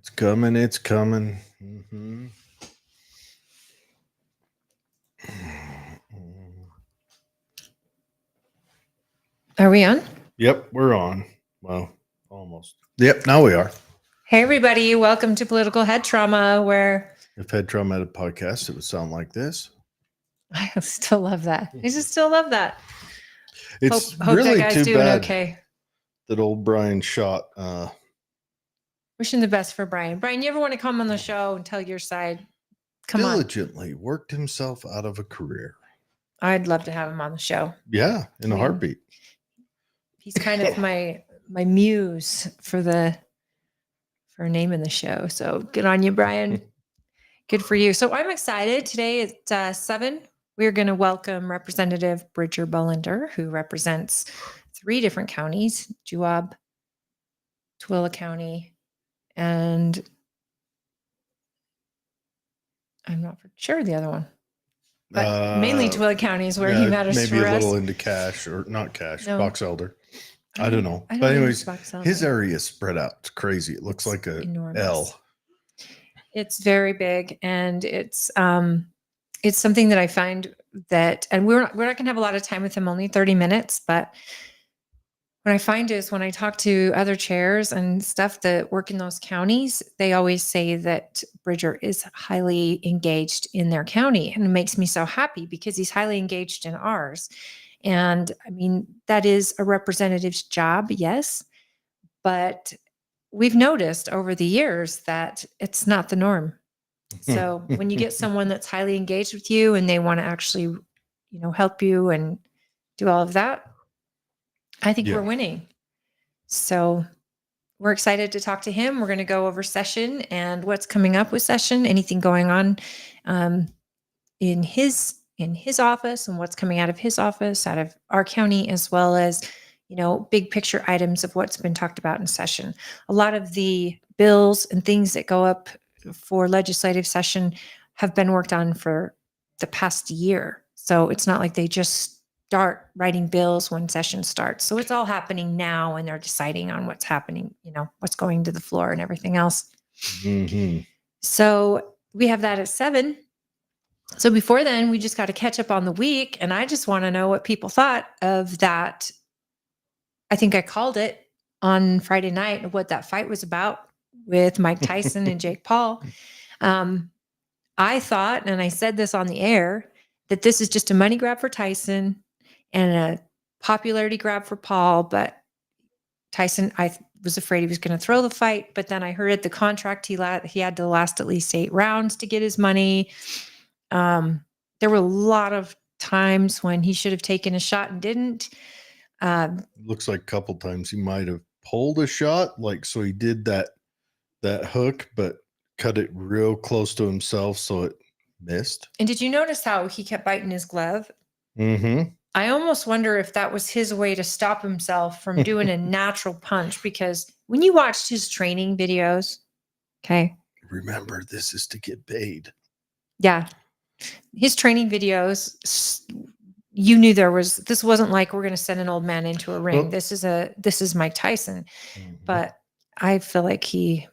It's coming. It's coming. Mm-hmm. Are we on? Yep, we're on. Well, almost. Yep, now we are. Hey, everybody. Welcome to Political Head Trauma, where If Head Trauma had a podcast, it would sound like this. I still love that. I just still love that. It's Hope really that guy's too doing bad okay. that old Brian shot. Wishing the best for Brian. Brian, you ever want to come on the show and tell your side? Come on. Diligently worked himself out of a career. I'd love to have him on the show. Yeah, in a heartbeat. He's kind of my muse for naming the show. So good on you, Brian. Good for you. So I'm excited. Today at 7, we're going to welcome Representative Bridger Bullender, who represents 3 different counties, Juab, Tooele County, and I'm not for sure the other one. But mainly Tooele County is where he matters maybe for us. Maybe a little into Cache, or not Cache, No. Box Elder. I don't know. But anyways, his area is spread out. It's crazy. It looks like a enormous. L. It's very big, and it's something that I find that, and we're not going to have a lot of time with him, only 30 minutes, but what I find is when I talk to other chairs and stuff that work in those counties, they always say that Bridger is highly engaged in their county, and it makes me so happy because he's highly engaged in ours. And I mean, that is a representative's job, yes, but we've noticed over the years that it's not the norm. So when you get someone that's highly engaged with you and they want to actually, help you and do all of that, I think we're winning. So we're excited to talk to him. We're going to go over session and what's coming up with session, anything going on in his office and what's coming out of his office, out of our county, as well as, big picture items of what's been talked about in session. A lot of the bills and things that go up for legislative session have been worked on for the past year. So it's not like they just start writing bills when session starts. So it's all happening now, and they're deciding on what's happening, what's going to the floor and everything else. Mm-hmm. So we have that at 7. So before then, we just got to catch up on the week. And I just want to know what people thought of that. I think I called it on Friday night, what that fight was about with Mike Tyson and Jake Paul. I thought, and I said this on the air, that this is just a money grab for Tyson and a popularity grab for Paul. But Tyson, I was afraid he was going to throw the fight. But then I heard the contract, he had to last at least 8 rounds to get his money. There were a lot of times when he should have taken a shot and didn't. Looks like a couple times he might have pulled a shot, so he did that hook, but cut it real close to himself, so it missed. And did you notice how he kept biting his glove? Mm-hmm. I almost wonder if that was his way to stop himself from doing a natural punch, because when you watched his training videos, okay. Remember, this is to get paid. Yeah. His training videos, you knew this wasn't like we're going to send an old man into a ring. Well, this is Mike Tyson. Mm-hmm. But I feel like he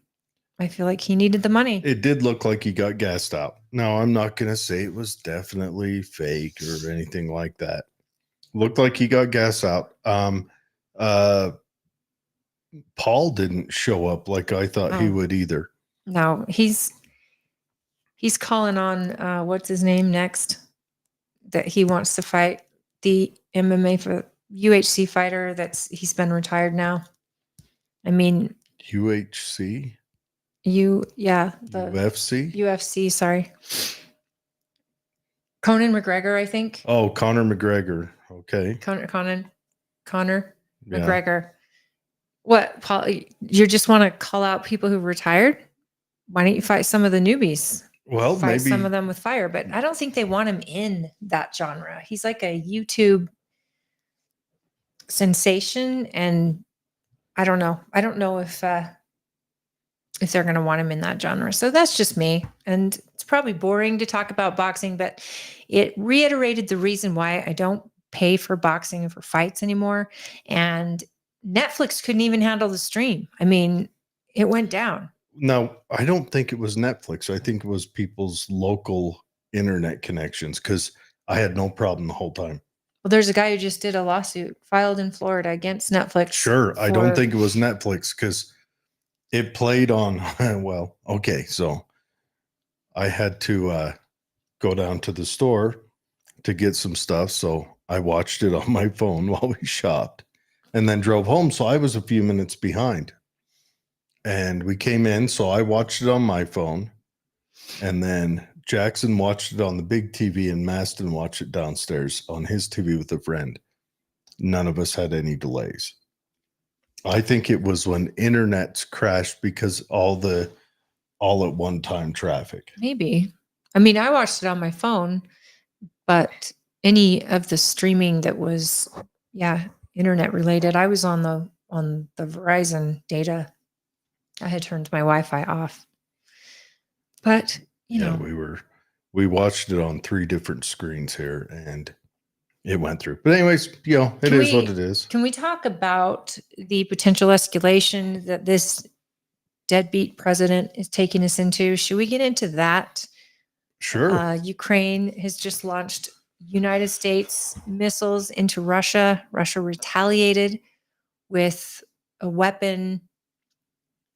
needed the money. It did look like he got gassed out. No, I'm not going to say it was definitely fake or anything like that. Looked like he got gassed out. Paul didn't show up like I thought he would either. No, he's calling on what's his name next, that he wants to fight, the MMA for UHC fighter he's been retired now. I mean, UHC? UFC? UFC, sorry. Conor McGregor, I think. Oh, Conor McGregor. Okay. Conor McGregor. What, Paul? You just want to call out people who retired? Why don't you fight some of the newbies? Well, fight maybe some of them with fire, but I don't think they want him in that genre. He's like a YouTube sensation, and I don't know. I don't know if they're going to want him in that genre. So that's just me. And it's probably boring to talk about boxing, but it reiterated the reason why I don't pay for boxing and for fights anymore. And Netflix couldn't even handle the stream. I mean, it went down. Now, I don't think it was Netflix. I think it was people's local internet connections because I had no problem the whole time. Well, there's a guy who just did a lawsuit filed in Florida against Netflix. Sure, I don't for- think it was Netflix because it played on. Well, okay, so I had to go down to the store to get some stuff, so I watched it on my phone while we shopped, and then drove home. So I was a few minutes behind, and we came in. So I watched it on my phone, and then Jackson watched it on the big TV, and Maston watched it downstairs on his TV with a friend. None of us had any delays. I think it was when internets crashed because all at one time traffic. Maybe. I mean, I watched it on my phone, but any of the streaming that was, internet related, I was on the Verizon data. I had turned my Wi-Fi off. But, we watched it on 3 different screens here and it went through. But anyways, it is what it is. Can we talk about the potential escalation that this deadbeat president is taking us into? Should we get into that? Sure. Ukraine has just launched United States missiles into Russia. Russia retaliated with a weapon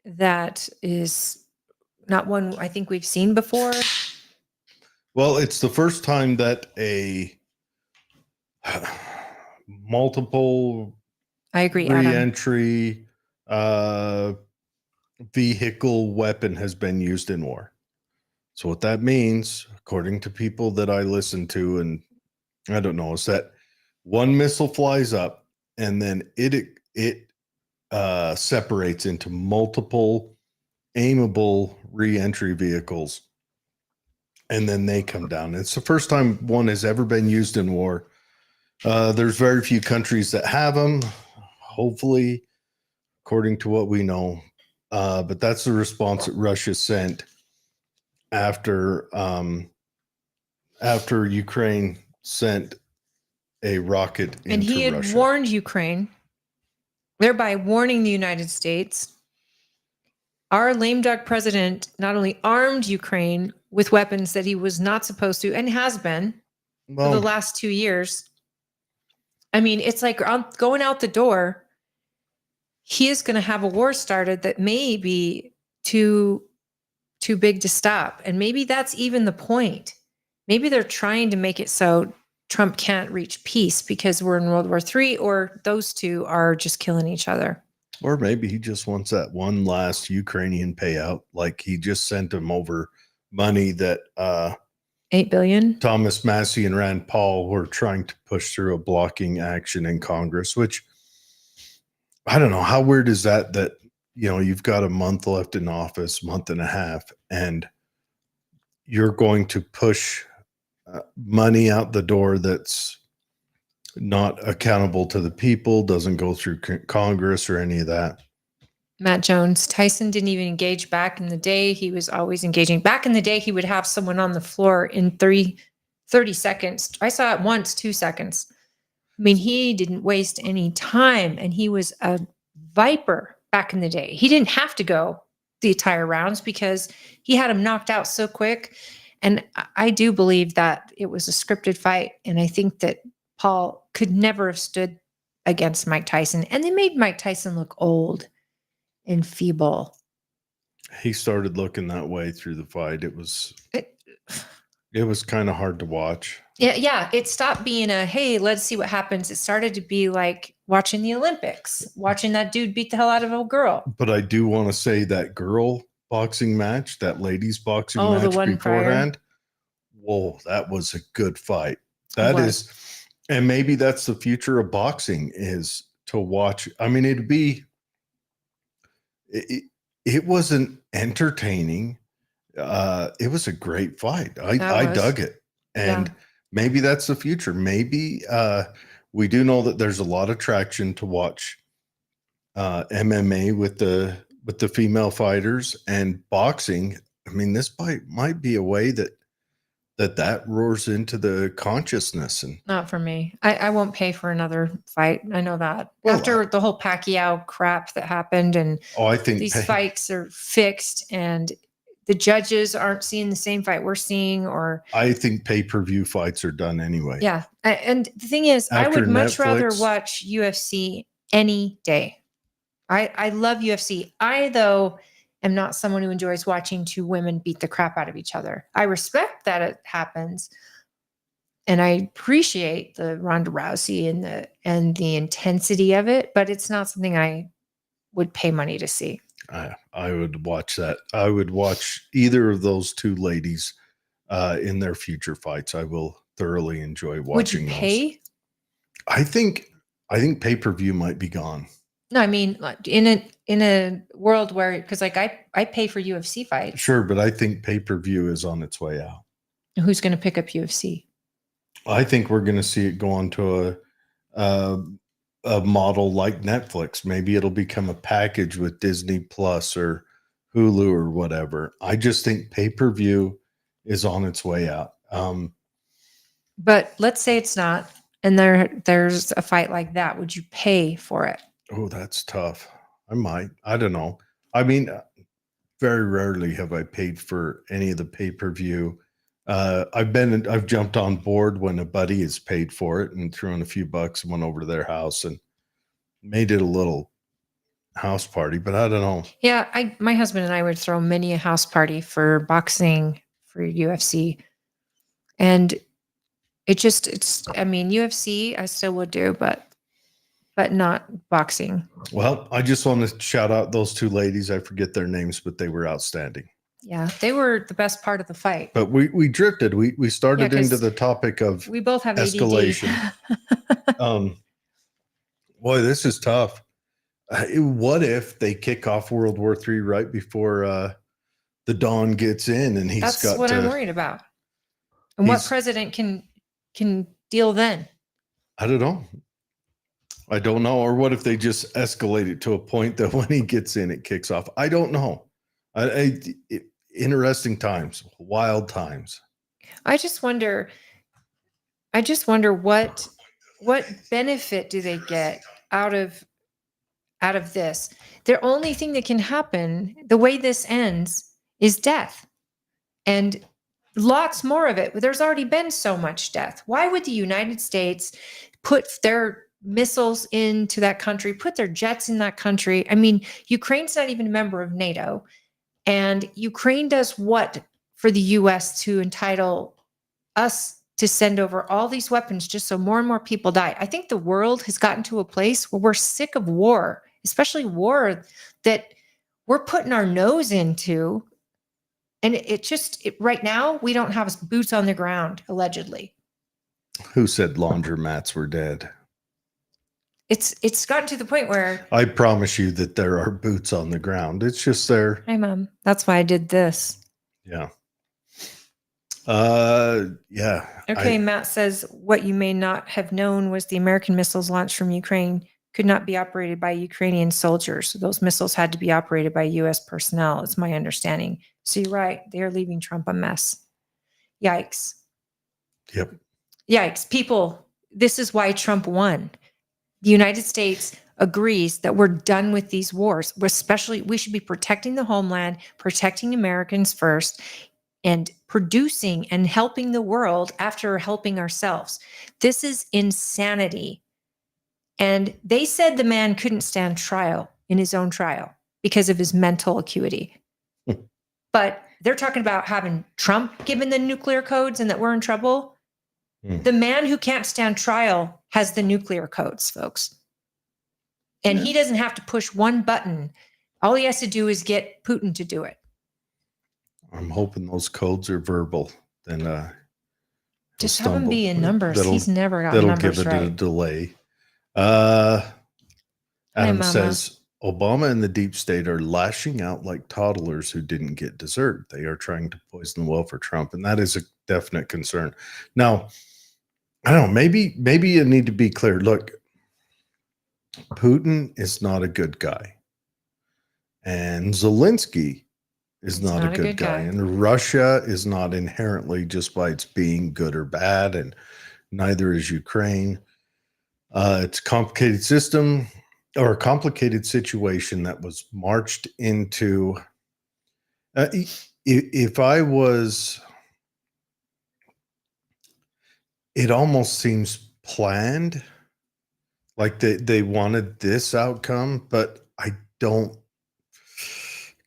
that is not one I think we've seen before. Well, it's the first time that a multiple I agree, re-entry vehicle weapon has been used in war. So what that means, according to people that I listen to, and I don't know, is that one missile flies up and then it separates into multiple aimable re-entry vehicles, and then they come down. It's the first time one has ever been used in war. There's very few countries that have them, hopefully, according to what we know. But that's the response that Russia sent after Ukraine sent a rocket into Russia. And he had warned Ukraine, thereby warning the United States. Our lame duck president not only armed Ukraine with weapons that he was not supposed to, and has been for the last 2 years. I mean, it's like going out the door. He is going to have a war started that may be too big to stop. And maybe that's even the point. Maybe they're trying to make it so Trump can't reach peace because we're in World War III, or those two are just killing each other. Or maybe he just wants that one last Ukrainian payout. Like he just sent him over money that $8 billion. Thomas Massey and Rand Paul were trying to push through a blocking action in Congress, which I don't know. How weird is that you've got a month left in office, month and a half, and you're going to push money out the door that's not accountable to the people, doesn't go through Congress or any of that. Matt Jones, Tyson didn't even engage back in the day. He was always engaging. Back in the day, he would have someone on the floor in 30 seconds. I saw it once, 2 seconds. I mean, he didn't waste any time, and he was a viper back in the day. He didn't have to go the entire rounds because he had him knocked out so quick. And I do believe that it was a scripted fight. And I think that Paul could never have stood against Mike Tyson. And they made Mike Tyson look old and feeble. He started looking that way through the fight. It was kind of hard to watch. Yeah. It stopped being hey, let's see what happens. It started to be like watching the Olympics, watching that dude beat the hell out of a girl. But I do want to say that girl boxing match, that ladies boxing match the one beforehand. Whoa, that was a good fight. That is, and maybe that's the future of boxing, is to watch. I mean, it wasn't entertaining. It was a great fight. I dug it. And maybe that's the future. Maybe we do know that there's a lot of traction to watch MMA with the female fighters, and boxing. I mean, this might be a way that that roars into the consciousness. And Not for me. I won't pay for another fight. I know that. Well, After the whole Pacquiao crap that happened, and I think these fights are fixed, and the judges aren't seeing the same fight we're seeing, or I think pay-per-view fights are done anyway. yeah. And the thing is, I After would much rather Netflix- watch UFC any day. I love UFC. I, though, am not someone who enjoys watching two women beat the crap out of each other. I respect that it happens, and I appreciate the Ronda Rousey and the intensity of it, but it's not something I would pay money to see. I would watch that. I would watch either of those two ladies in their future fights. I will thoroughly enjoy watching Would you those. pay? I think pay-per-view might be gone. No, I mean, like, in a world where, because like I pay for UFC fights. Sure, but I think pay-per-view is on its way out. Who's going to pick up UFC? I think we're going to see it go on to a model like Netflix. Maybe it'll become a package with Disney Plus or Hulu or whatever. I just think pay-per-view is on its way out. But let's say it's not, and there's a fight like that. Would you pay for it? Oh, that's tough. I might. I don't know. I mean, very rarely have I paid for any of the pay-per-view. I've jumped on board when a buddy has paid for it and threw in a few bucks and went over to their house and made it a little house party, but I don't know. Yeah, my husband and I would throw many a house party for boxing, for UFC. And I mean, UFC I still would do, but not boxing. Well, I just want to shout out those two ladies. I forget their names, but they were outstanding. Yeah, they were the best part of the fight. But we drifted. We started 'cause into the topic of we both have escalation. ADD. Boy, this is tough. What if they kick off World War III right before the Dawn gets in, and That's what I'm worried about. And what president can deal then? I don't know. I don't know. Or what if they just escalate it to a point that when he gets in, it kicks off? I don't know. Interesting times, wild times. I just wonder what benefit do they get out of this? The only thing that can happen, the way this ends, is death. And lots more of it. There's already been so much death. Why would the United States put their missiles into that country, put their jets in that country? I mean, Ukraine's not even a member of NATO. And Ukraine does what for the US to entitle us to send over all these weapons just so more and more people die? I think the world has gotten to a place where we're sick of war, especially war that we're putting our nose into. And right now, we don't have boots on the ground, allegedly. Who said laundromats were dead? It's gotten to the point where I promise you that there are boots on the ground. It's just there. Hi, Mom. That's why I did this. Yeah. Yeah. Okay, Matt says what you may not have known was the American missiles launched from Ukraine could not be operated by Ukrainian soldiers. So those missiles had to be operated by U.S. personnel. It's my understanding. So you're right. They are leaving Trump a mess. Yikes. Yep. Yikes. People, this is why Trump won. The United States agrees that we're done with these wars. We should be protecting the homeland, protecting Americans first, and producing and helping the world after helping ourselves. This is insanity. And they said the man couldn't stand trial in his own trial because of his mental acuity. But they're talking about having Trump given the nuclear codes and that we're in trouble. The man who can't stand trial has the nuclear codes, folks. And he doesn't have to push one button. All he has to do is get Putin to do it. I'm hoping those codes are verbal. Then just have them be in numbers. He's never got numbers right. That'll give it a delay. Adam says Obama and the deep state are lashing out like toddlers who didn't get dessert. They are trying to poison the well for Trump, and that is a definite concern. Now, I don't know. Maybe you need to be clear. Look, Putin is not a good guy, and Zelensky is He's not a not a good good guy. guy. And Russia is not inherently just by its being good or bad, and neither is Ukraine. It's a complicated system or a complicated situation that was marched into. If I was, it almost seems planned, like they wanted this outcome, but I don't.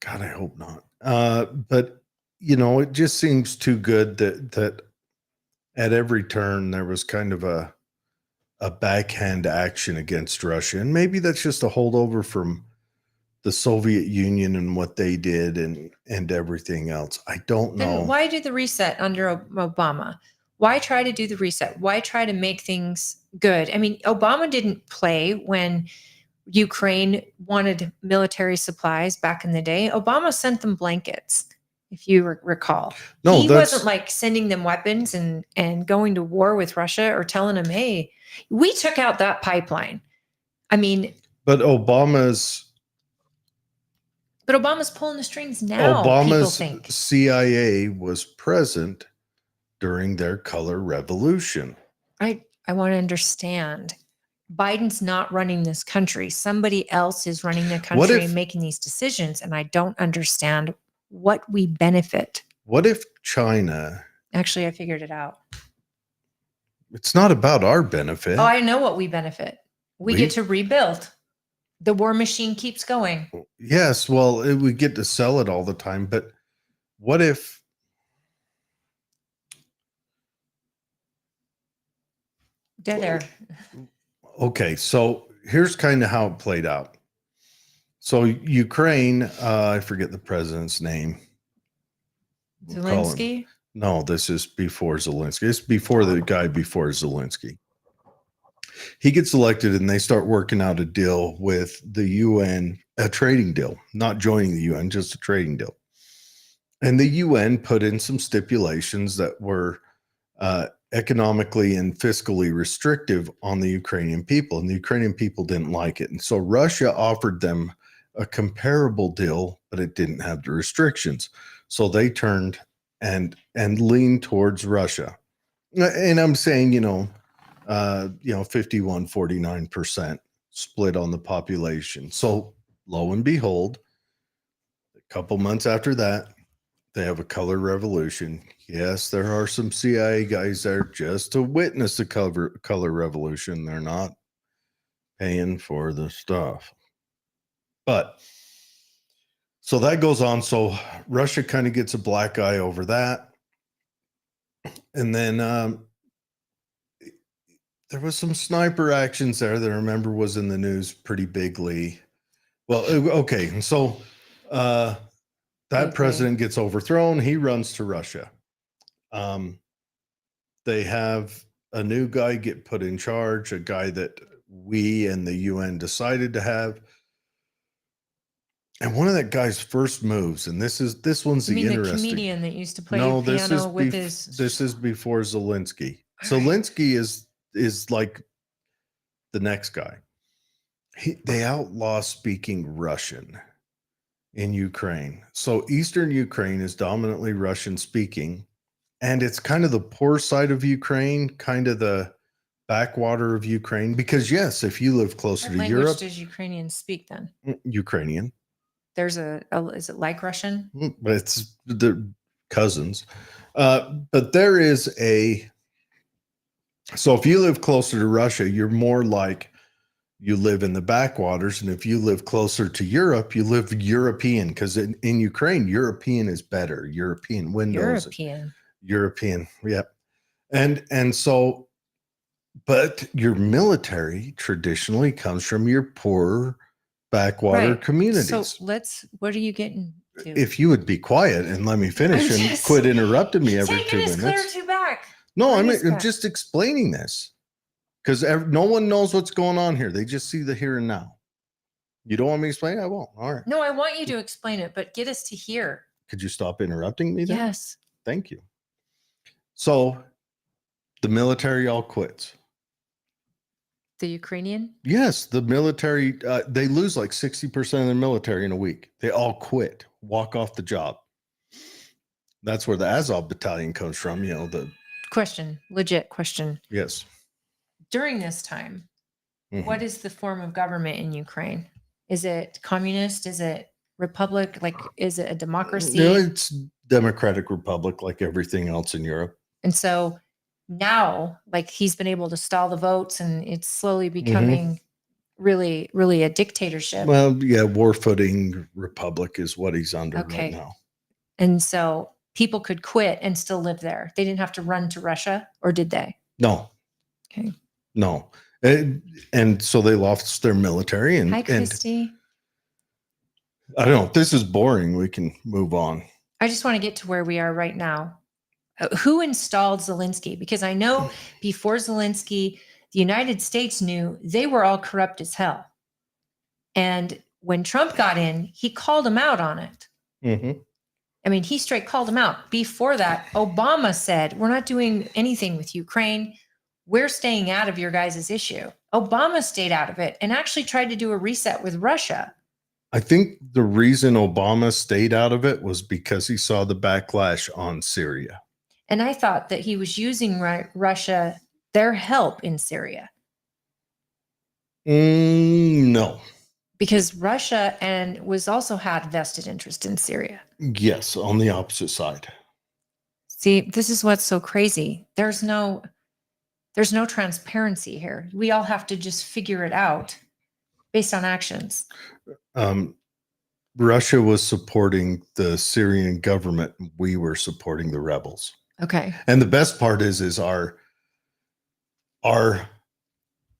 God, I hope not. But it just seems too good that at every turn there was kind of a backhand action against Russia, and maybe that's just a holdover from the Soviet Union and what they did and everything else. I don't know. Then why do the reset under Obama? Why try to do the reset? Why try to make things good? I mean, Obama didn't play when Ukraine wanted military supplies back in the day. Obama sent them blankets, if you recall. No, He that's wasn't like sending them weapons and going to war with Russia or telling them, hey, we took out that pipeline. I mean, but Obama's pulling the strings now, people think. CIA was present during their color revolution. I want to understand. Biden's not running this country. Somebody else is running the country and making these decisions. And I don't understand what we benefit. What if China? Actually, I figured it out. It's not about our benefit. Oh, I know what we benefit. We get to rebuild. The war machine keeps going. Yes, well, we get to sell it all the time, but what if dead air? Okay, so here's kind of how it played out. So Ukraine, I forget the president's name. Zelensky? No, this is before Zelensky. It's before the guy before Zelensky. He gets elected and they start working out a deal with the UN, a trading deal, not joining the UN, just a trading deal. And the UN put in some stipulations that were economically and fiscally restrictive on the Ukrainian people, and the Ukrainian people didn't like it. And so Russia offered them a comparable deal, but it didn't have the restrictions. So they turned and leaned towards Russia. And I'm saying, 51-49% split on the population. So lo and behold, a couple months after that, they have a color revolution. Yes, there are some CIA guys there just to witness the color revolution. They're not paying for the stuff. But so that goes on. So Russia kind of gets a black eye over that. And then there was some sniper actions there that I remember was in the news pretty bigly. Well, okay. And so that president gets overthrown. He runs to Russia. They have a new guy get put in charge, a guy that we and the UN decided to have. And one of that guy's first moves, and this one's You mean the interesting. The comedian that used to play piano with his. This is before Zelensky. Zelensky is like the next guy. They outlaw speaking Russian in Ukraine. So Eastern Ukraine is dominantly Russian speaking, and it's kind of the poor side of Ukraine, kind of the backwater of Ukraine. Because yes, if you live closer to Europe, what language does Ukrainians speak then? Ukrainian. There's is it like Russian? But it's the cousins. But there is so if you live closer to Russia, you're more like you live in the backwaters. And if you live closer to Europe, you live European, because in Ukraine, European is better. European windows. European. Yep. And so, but your military traditionally comes from your poorer backwater communities. So what are you getting to? If you would be quiet and let me finish and quit interrupting me every 2 minutes. Clear to back. No, I'm just explaining this because no one knows what's going on here. They just see the here and now. You don't want me to explain it? I won't. All right. No, I want you to explain it, but get us to here. Could you stop interrupting me then? Yes. Thank you. So the military all quits. The Ukrainian? Yes, the military, they lose like 60% of the military in a week. They all quit. walk off the job. That's where the Azov battalion comes from. Legit question. Yes. During this time, Mhm. what is the form of government in Ukraine? Is it communist? Is it republic? Like, is it a democracy? It's democratic republic like everything else in Europe. And so now, like, he's been able to stall the votes, and it's slowly becoming really, really a dictatorship. Well, yeah, war footing republic is what he's under Okay. right now. And so people could quit and still live there. They didn't have to run to Russia, or did they? No, Okay. no. And so they lost their military. And, Hi, Christy. I don't know. This is boring. We can move on. I just want to get to where we are right now. Who installed Zelensky? Because I know before Zelensky, the United States knew they were all corrupt as hell. And when Trump got in, he called him out on it. Mm-hmm. I mean, he straight called him out. Before that, Obama said, we're not doing anything with Ukraine. We're staying out of your guys' issue. Obama stayed out of it and actually tried to do a reset with Russia. I think the reason Obama stayed out of it was because he saw the backlash on Syria. And I thought that he was using Russia, their help in Syria. No. Because Russia was also had vested interest in Syria. Yes, on the opposite side. See, this is what's so crazy. There's no transparency here. We all have to just figure it out based on actions. Russia was supporting the Syrian government. We were supporting the rebels. Okay. And the best part is our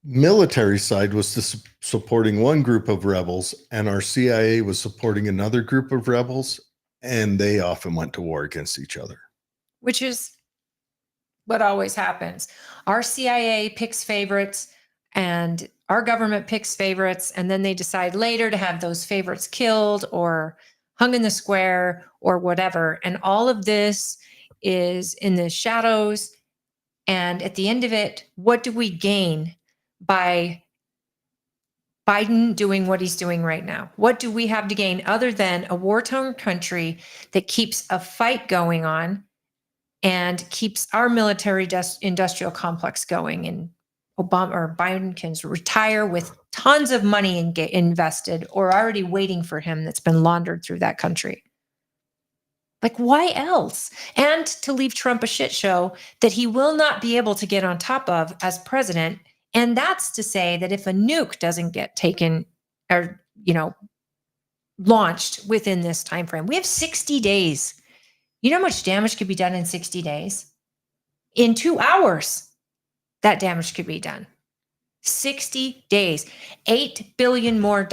military side was supporting one group of rebels, and our CIA was supporting another group of rebels, and they often went to war against each other. Which is what always happens. Our CIA picks favorites, and our government picks favorites, and then they decide later to have those favorites killed or hung in the square or whatever. And all of this is in the shadows. And at the end of it, what do we gain by Biden doing what he's doing right now? What do we have to gain other than a war-torn country that keeps a fight going on and keeps our military industrial complex going? And Obama or Biden can retire with tons of money and get invested or already waiting for him that's been laundered through that country. Like, why else? And to leave Trump a shit show that he will not be able to get on top of as president. And that's to say that if a nuke doesn't get taken or, launched within this time frame, we have 60 days. You know how much damage could be done in 60 days? In 2 hours, that damage could be done. 60 days, $8 billion more.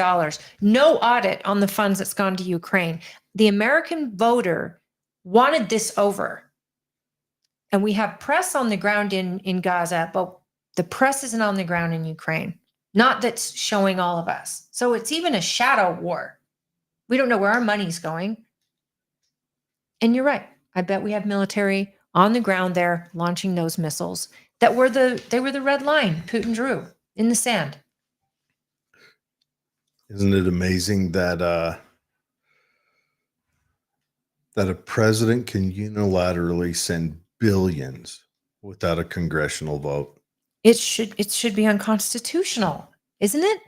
No audit on the funds that's gone to Ukraine. The American voter wanted this over. And we have press on the ground in Gaza, but the press isn't on the ground in Ukraine. Not that's showing all of us. So it's even a shadow war. We don't know where our money's going. And you're right. I bet we have military on the ground there launching those missiles that were the red line Putin drew in the sand. Isn't it amazing that that a president can unilaterally send billions without a congressional vote? It should be unconstitutional, isn't it?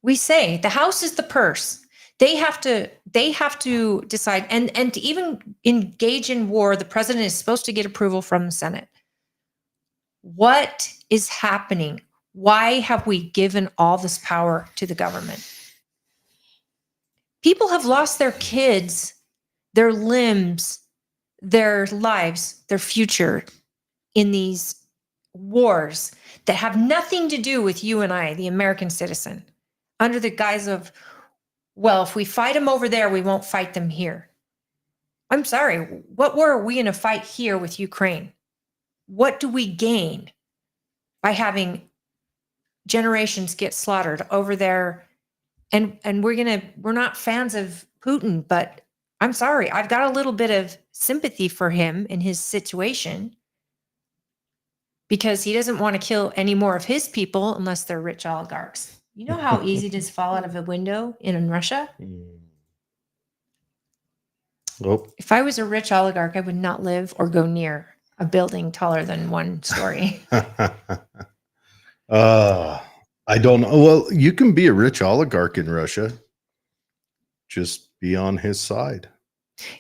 We say the House is the purse. They have to decide, and to even engage in war, the president is supposed to get approval from the Senate. What is happening? Why have we given all this power to the government? People have lost their kids, their limbs, their lives, their future in these wars that have nothing to do with you and I, the American citizen, under the guise of, well, if we fight them over there, we won't fight them here. I'm sorry. What war are we in a fight here with Ukraine? What do we gain by having generations get slaughtered over there? And we're not fans of Putin, but I'm sorry. I've got a little bit of sympathy for him in his situation because he doesn't want to kill any more of his people unless they're rich oligarchs. You know how easy it is to fall out of a window in Russia? Oh, If I was a rich oligarch, I would not live or go near a building taller than 1 story. I don't know. Well, you can be a rich oligarch in Russia. Just be on his side.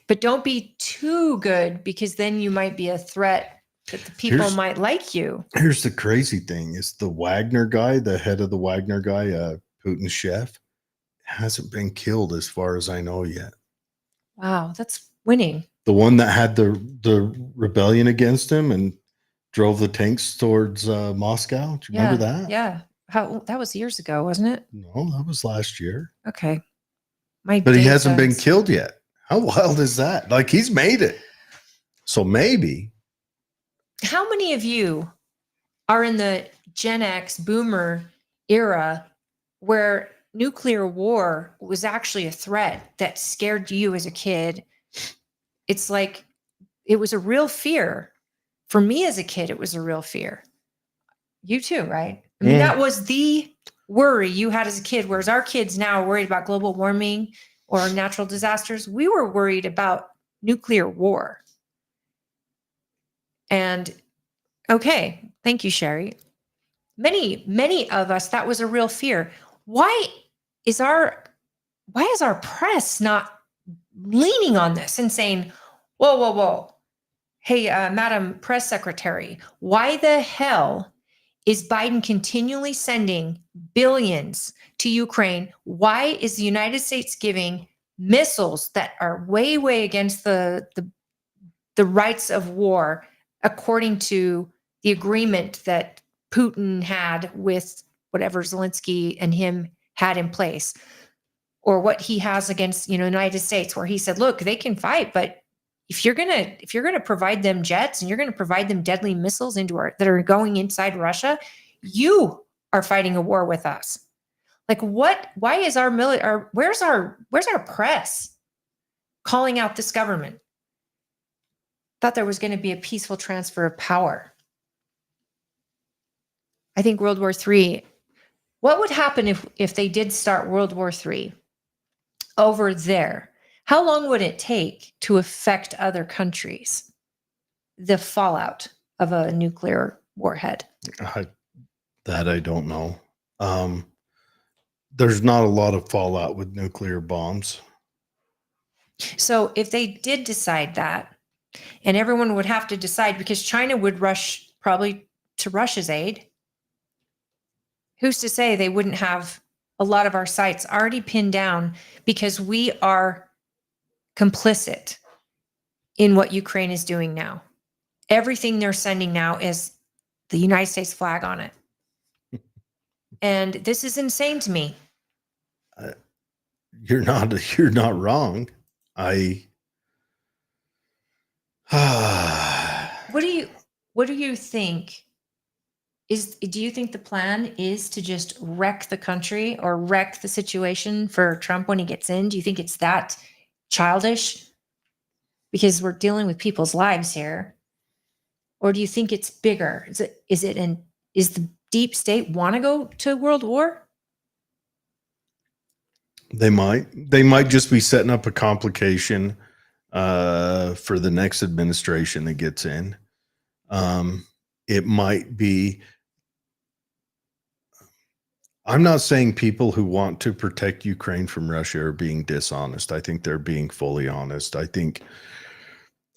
But don't be too good, because then you might be a threat that the people might like you. Here's the crazy thing is the Wagner guy, the head of the Wagner guy, Putin's chef, hasn't been killed as far as I know yet. Wow, that's winning. The one that had the rebellion against him and drove the tanks towards Moscow. Do you remember that? Yeah. That was years ago, wasn't it? No, that was last year. Okay. But he hasn't been killed yet. How wild is that? Like, he's made it. So maybe. How many of you are in the Gen X boomer era where nuclear war was actually a threat that scared you as a kid? It's like, it was a real fear. For me as a kid, it was a real fear. You too, right? I mean, that was the worry you had as a kid, whereas our kids now are worried about global warming or natural disasters. We were worried about nuclear war. And okay, thank you, Sherry. Many of us, that was a real fear. Why is our press not leaning on this and saying, whoa, hey, Madam Press Secretary, why the hell is Biden continually sending billions to Ukraine? Why is the United States giving missiles that are way, way against the rights of war, according to the agreement that Putin had with whatever Zelensky and him had in place, or what he has against, the United States, where he said, look, they can fight, but if you're gonna provide them jets and you're gonna provide them deadly missiles that are going inside Russia, you are fighting a war with us. Like, what? Why is our military? Where's our press calling out this government? Thought there was going to be a peaceful transfer of power. I think World War III. What would happen if they did start World War III over there? How long would it take to affect other countries? The fallout of a nuclear warhead. That I don't know. There's not a lot of fallout with nuclear bombs. So if they did decide that, and everyone would have to decide, because China would rush probably to Russia's aid. Who's to say they wouldn't have a lot of our sites already pinned down, because we are complicit in what Ukraine is doing now. Everything they're sending now is the United States flag on it. And this is insane to me. You're not wrong. What do you think? Do you think the plan is to just wreck the country or wreck the situation for Trump when he gets in? Do you think it's that childish? Because we're dealing with people's lives here. Or do you think it's bigger? Is the deep state want to go to world war? They might just be setting up a complication for the next administration that gets in. It might be. I'm not saying people who want to protect Ukraine from Russia are being dishonest. I think they're being fully honest. I think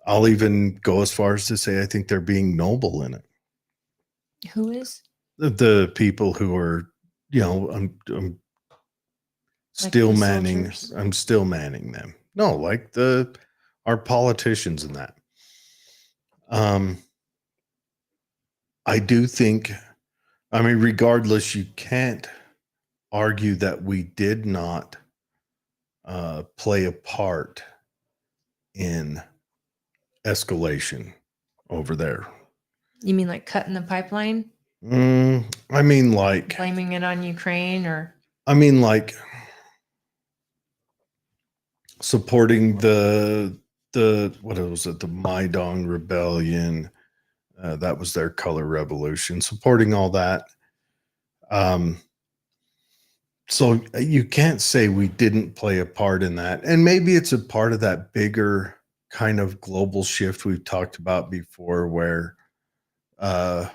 I'll even go as far as to say I think they're being noble in it. Who is? The people who are, I'm still manning. Soldiers? I'm still manning them. No, like our politicians and that. I do think, regardless, you can't argue that we did not play a part in escalation over there. You mean like cutting the pipeline? Like blaming it on Ukraine, or like supporting the what was it, the Maidan rebellion, that was their color revolution, supporting all that. So you can't say we didn't play a part in that. And maybe it's a part of that bigger kind of global shift we've talked about before, where uh,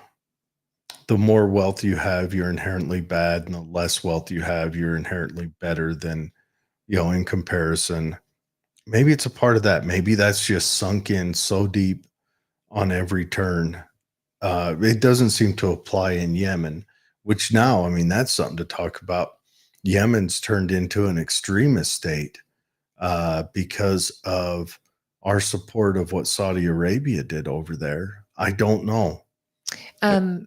the more wealth you have, you're inherently bad, and the less wealth you have, you're inherently better than, in comparison. Maybe it's a part of that. Maybe that's just sunk in so deep on every turn. It doesn't seem to apply in Yemen, which now, I mean, that's something to talk about. Yemen's turned into an extremist state because of our support of what Saudi Arabia did over there. I don't know.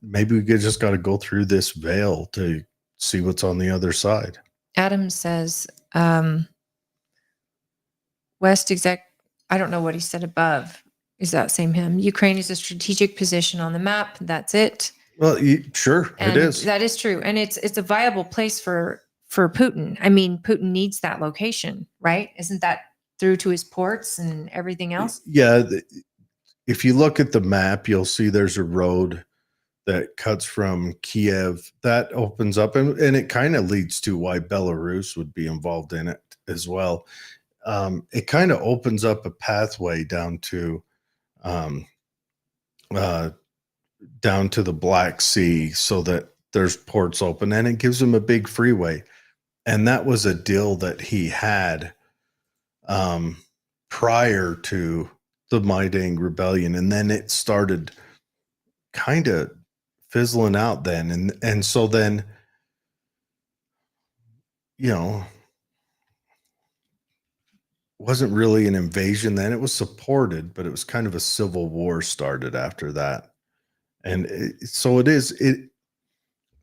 Maybe we just got to go through this veil to see what's on the other side. Adam says, West exec, I don't know what he said above. Is that same him? Ukraine is a strategic position on the map. That's it. Well, sure, and it is. That is true. And it's a viable place for Putin. I mean, Putin needs that location, right? Isn't that through to his ports and everything else? Yeah. If you look at the map, you'll see there's a road that cuts from Kiev that opens up, and it kind of leads to why Belarus would be involved in it as well. It kind of opens up a pathway down to the Black Sea, so that there's ports open, and it gives them a big freeway. And that was a deal that he had prior to the Maidan rebellion, and then it started kind of fizzling out then, and so then, wasn't really an invasion then. It was supported, but it was kind of a civil war started after that. And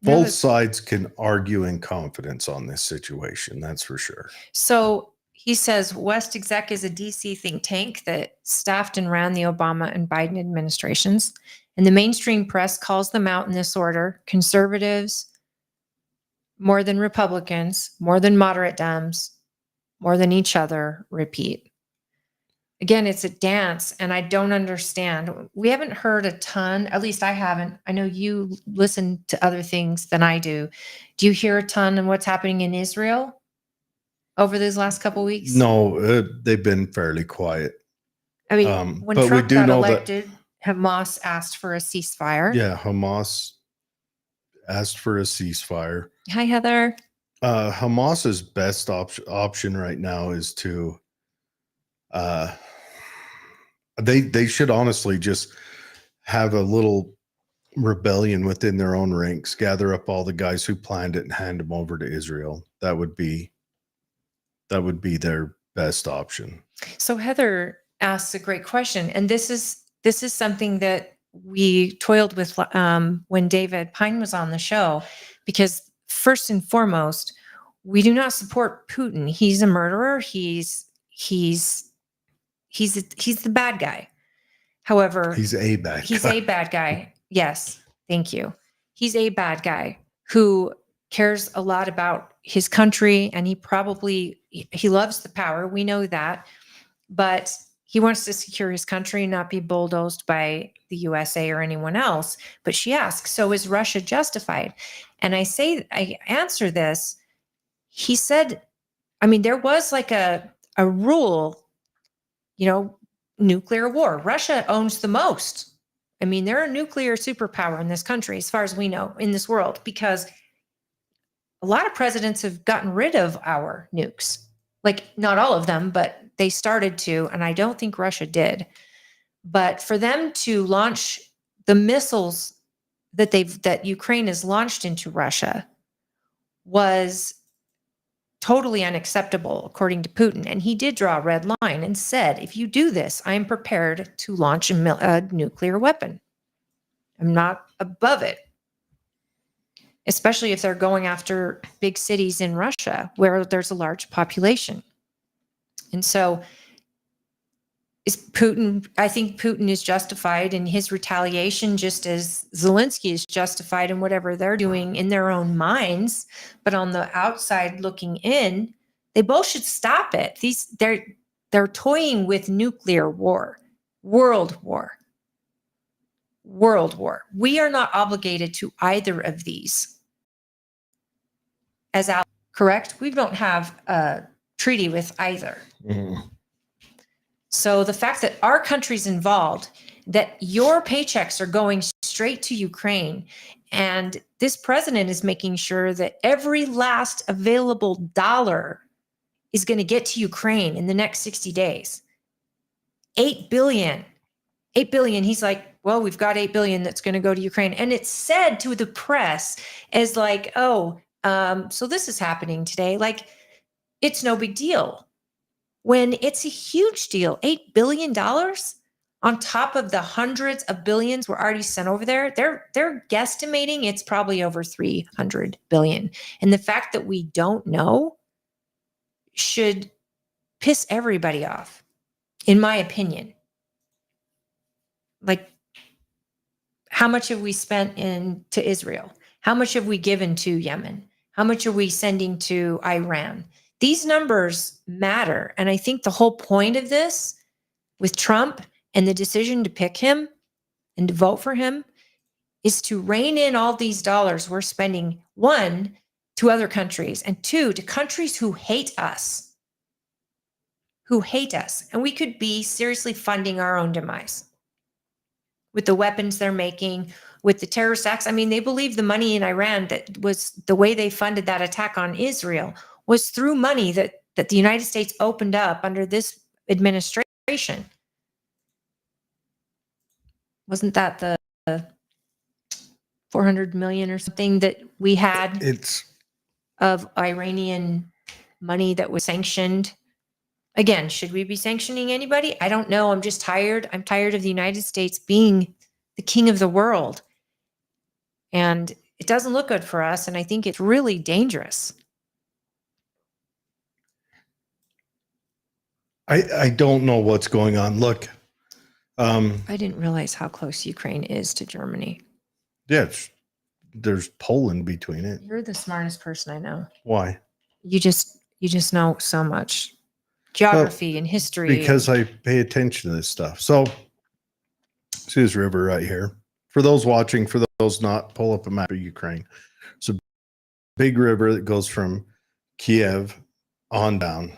both sides can argue in confidence on this situation, that's for sure. So he says West Exec is a DC think tank that staffed and ran the Obama and Biden administrations, and the mainstream press calls them out in this order: conservatives more than Republicans, more than moderate Dems, more than each other. Repeat. Again, it's a dance, and I don't understand. We haven't heard a ton, at least I haven't. I know you listen to other things than I do. Do you hear a ton on what's happening in Israel over these last couple of weeks? No, they've been fairly quiet. I mean, when Trump got elected, Hamas asked for a ceasefire. Yeah, Hamas asked for a ceasefire. Hi, Heather. Hamas's best option right now is to they should honestly just have a little rebellion within their own ranks, gather up all the guys who planned it and hand them over to Israel. That would be their best option. So Heather asks a great question, and this is something that we toiled with when David Pine was on the show, because first and foremost, we do not support Putin. He's a murderer. He's the bad guy. However, he's a bad guy. Yes, thank you. He's a bad guy who cares a lot about his country, and he loves the power. We know that, but he wants to secure his country and not be bulldozed by the USA or anyone else. But she asks, so is Russia justified? And I answer this. He said, I mean, there was like a rule, nuclear war. Russia owns the most. I mean, they're a nuclear superpower in this country, as far as we know, in this world, because a lot of presidents have gotten rid of our nukes. Like, not all of them, but they started to, and I don't think Russia did. But for them to launch the missiles that Ukraine has launched into Russia was totally unacceptable, according to Putin. And he did draw a red line and said, if you do this, I am prepared to launch a nuclear weapon. I'm not above it, especially if they're going after big cities in Russia where there's a large population. And so I think Putin is justified in his retaliation, just as Zelensky is justified in whatever they're doing in their own minds. But on the outside looking in, they both should stop it. They're toying with nuclear war, world war. We are not obligated to either of these as correct? We don't have a treaty with either. Mhm. So the fact that our country's involved, that your paychecks are going straight to Ukraine, and this president is making sure that every last available dollar is going to get to Ukraine in the next 60 days. 8 billion. 8 billion. He's like, well, we've got 8 billion that's going to go to Ukraine. And it's said to the press as like, oh, so this is happening today. Like, it's no big deal. When it's a huge deal. $8 billion on top of the hundreds of billions were already sent over there. They're guesstimating it's probably over 300 billion. And the fact that we don't know should piss everybody off, in my opinion. Like, how much have we spent into Israel? How much have we given to Yemen? How much are we sending to Iran? These numbers matter. And I think the whole point of this with Trump and the decision to pick him and to vote for him is to rein in all these dollars we're spending, one, to other countries, and two, to countries who hate us. And we could be seriously funding our own demise with the weapons they're making, with the terrorist acts. I mean, they believe the money in Iran, that was the way they funded that attack on Israel, was through money that the United States opened up under this administration. Wasn't that the 400 million or something that we had of Iranian money that was sanctioned? Again, should we be sanctioning anybody? I don't know. I'm just tired. I'm tired of the United States being the king of the world. And it doesn't look good for us. And I think it's really dangerous. I don't know what's going on. Look, I didn't realize how close Ukraine is to Germany. yeah, there's Poland between it. You're the smartest person I know. Why? You just know so much geography and history. Because I pay attention to this stuff. So see this river right here. For those watching, for those not, pull up a map of Ukraine. It's a big river that goes from Kiev on down,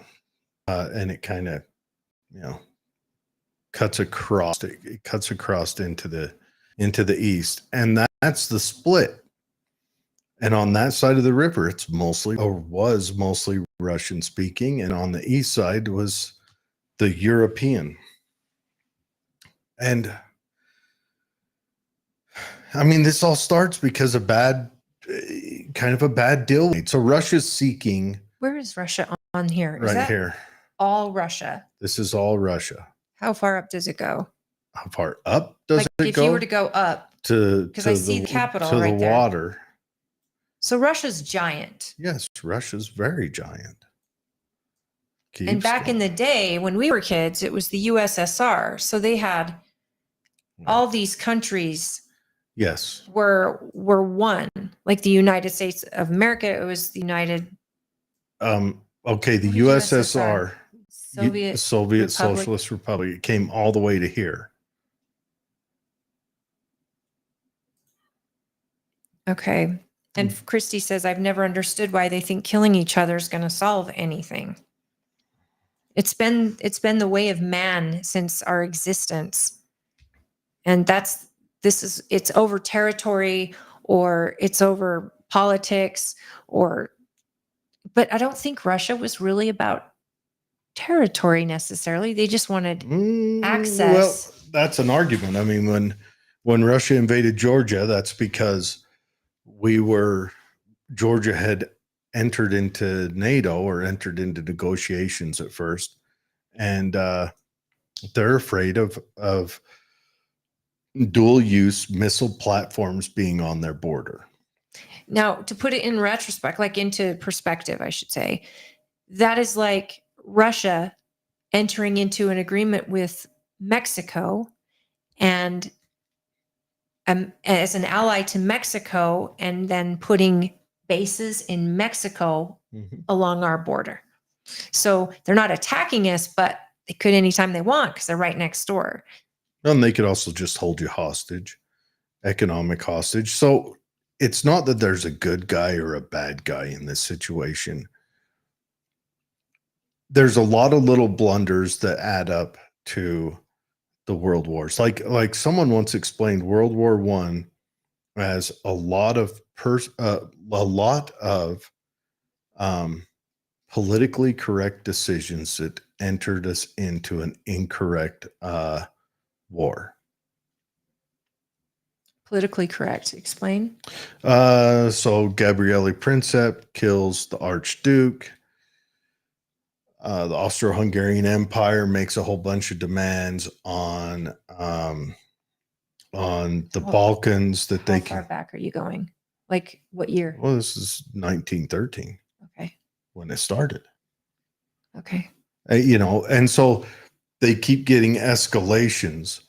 and it kind of, cuts across. It cuts across into the east, and that's the split. And on that side of the river, it's mostly, or was mostly, Russian speaking, and on the east side was the European. And I mean, this all starts because of kind of a bad deal. So Russia's seeking. Where is Russia on here? Is Right that here. all Russia? This is all Russia. How far up does it go? How far up does it if go? If you were to go up, because I see the capital to right the there. water. So Russia's giant. Yes, Russia's very giant. And back in the day when we were kids, it was the USSR. So they had all these countries. Yes. Were one, like the United States of America. It was the United. Okay, the USSR, Soviet Republic. Socialist Republic. It came all the way to here. Okay. And Christy says, I've never understood why they think killing each other is going to solve anything. It's been the way of man since our existence. And it's over territory, or it's over politics, but I don't think Russia was really about territory necessarily. They just wanted access. Well, that's an argument. I mean, when Russia invaded Georgia, that's because Georgia had entered into NATO, or entered into negotiations at first, and they're afraid of dual use missile platforms being on their border. Now, to put it in retrospect, like into perspective, I should say, that is like Russia entering into an agreement with Mexico, and as an ally to Mexico, and then putting bases in Mexico along our border. So they're not attacking us, but they could anytime they want, because they're right next door. And they could also just hold you hostage, economic hostage. So it's not that there's a good guy or a bad guy in this situation. There's a lot of little blunders that add up to the world wars. Like someone once explained World War One as a lot of politically correct decisions that entered us into an incorrect war. Politically correct. Explain. So Gabriele Princip kills the Archduke. The Austro-Hungarian Empire makes a whole bunch of demands on the Balkans that How they far can. back are you going? Like what year? Well, this is 1913 Okay. when it started. Okay. And so they keep getting escalations,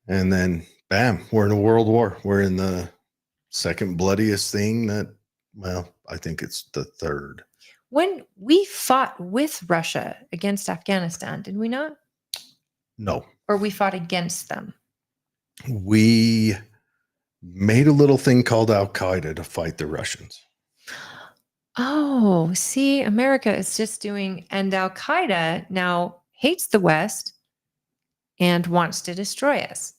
and then bam, we're in a world war. We're in the second bloodiest thing I think it's the third. When we fought with Russia against Afghanistan, did we not? No. Or we fought against them? We made a little thing called Al-Qaeda to fight the Russians. Oh, see, America is just doing, and Al-Qaeda now hates the West and wants to destroy us.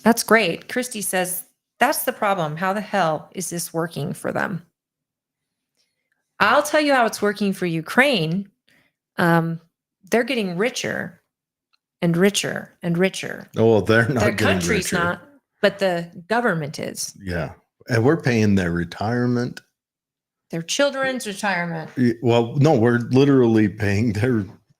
That's great. Christy says, that's the problem. How the hell is this working for them? I'll tell you how it's working for Ukraine. They're getting richer and richer and richer. Oh, well, they're not Their getting country's richer. not, but the government is. Yeah. And we're paying their retirement. Their children's retirement. Well, no, we're literally paying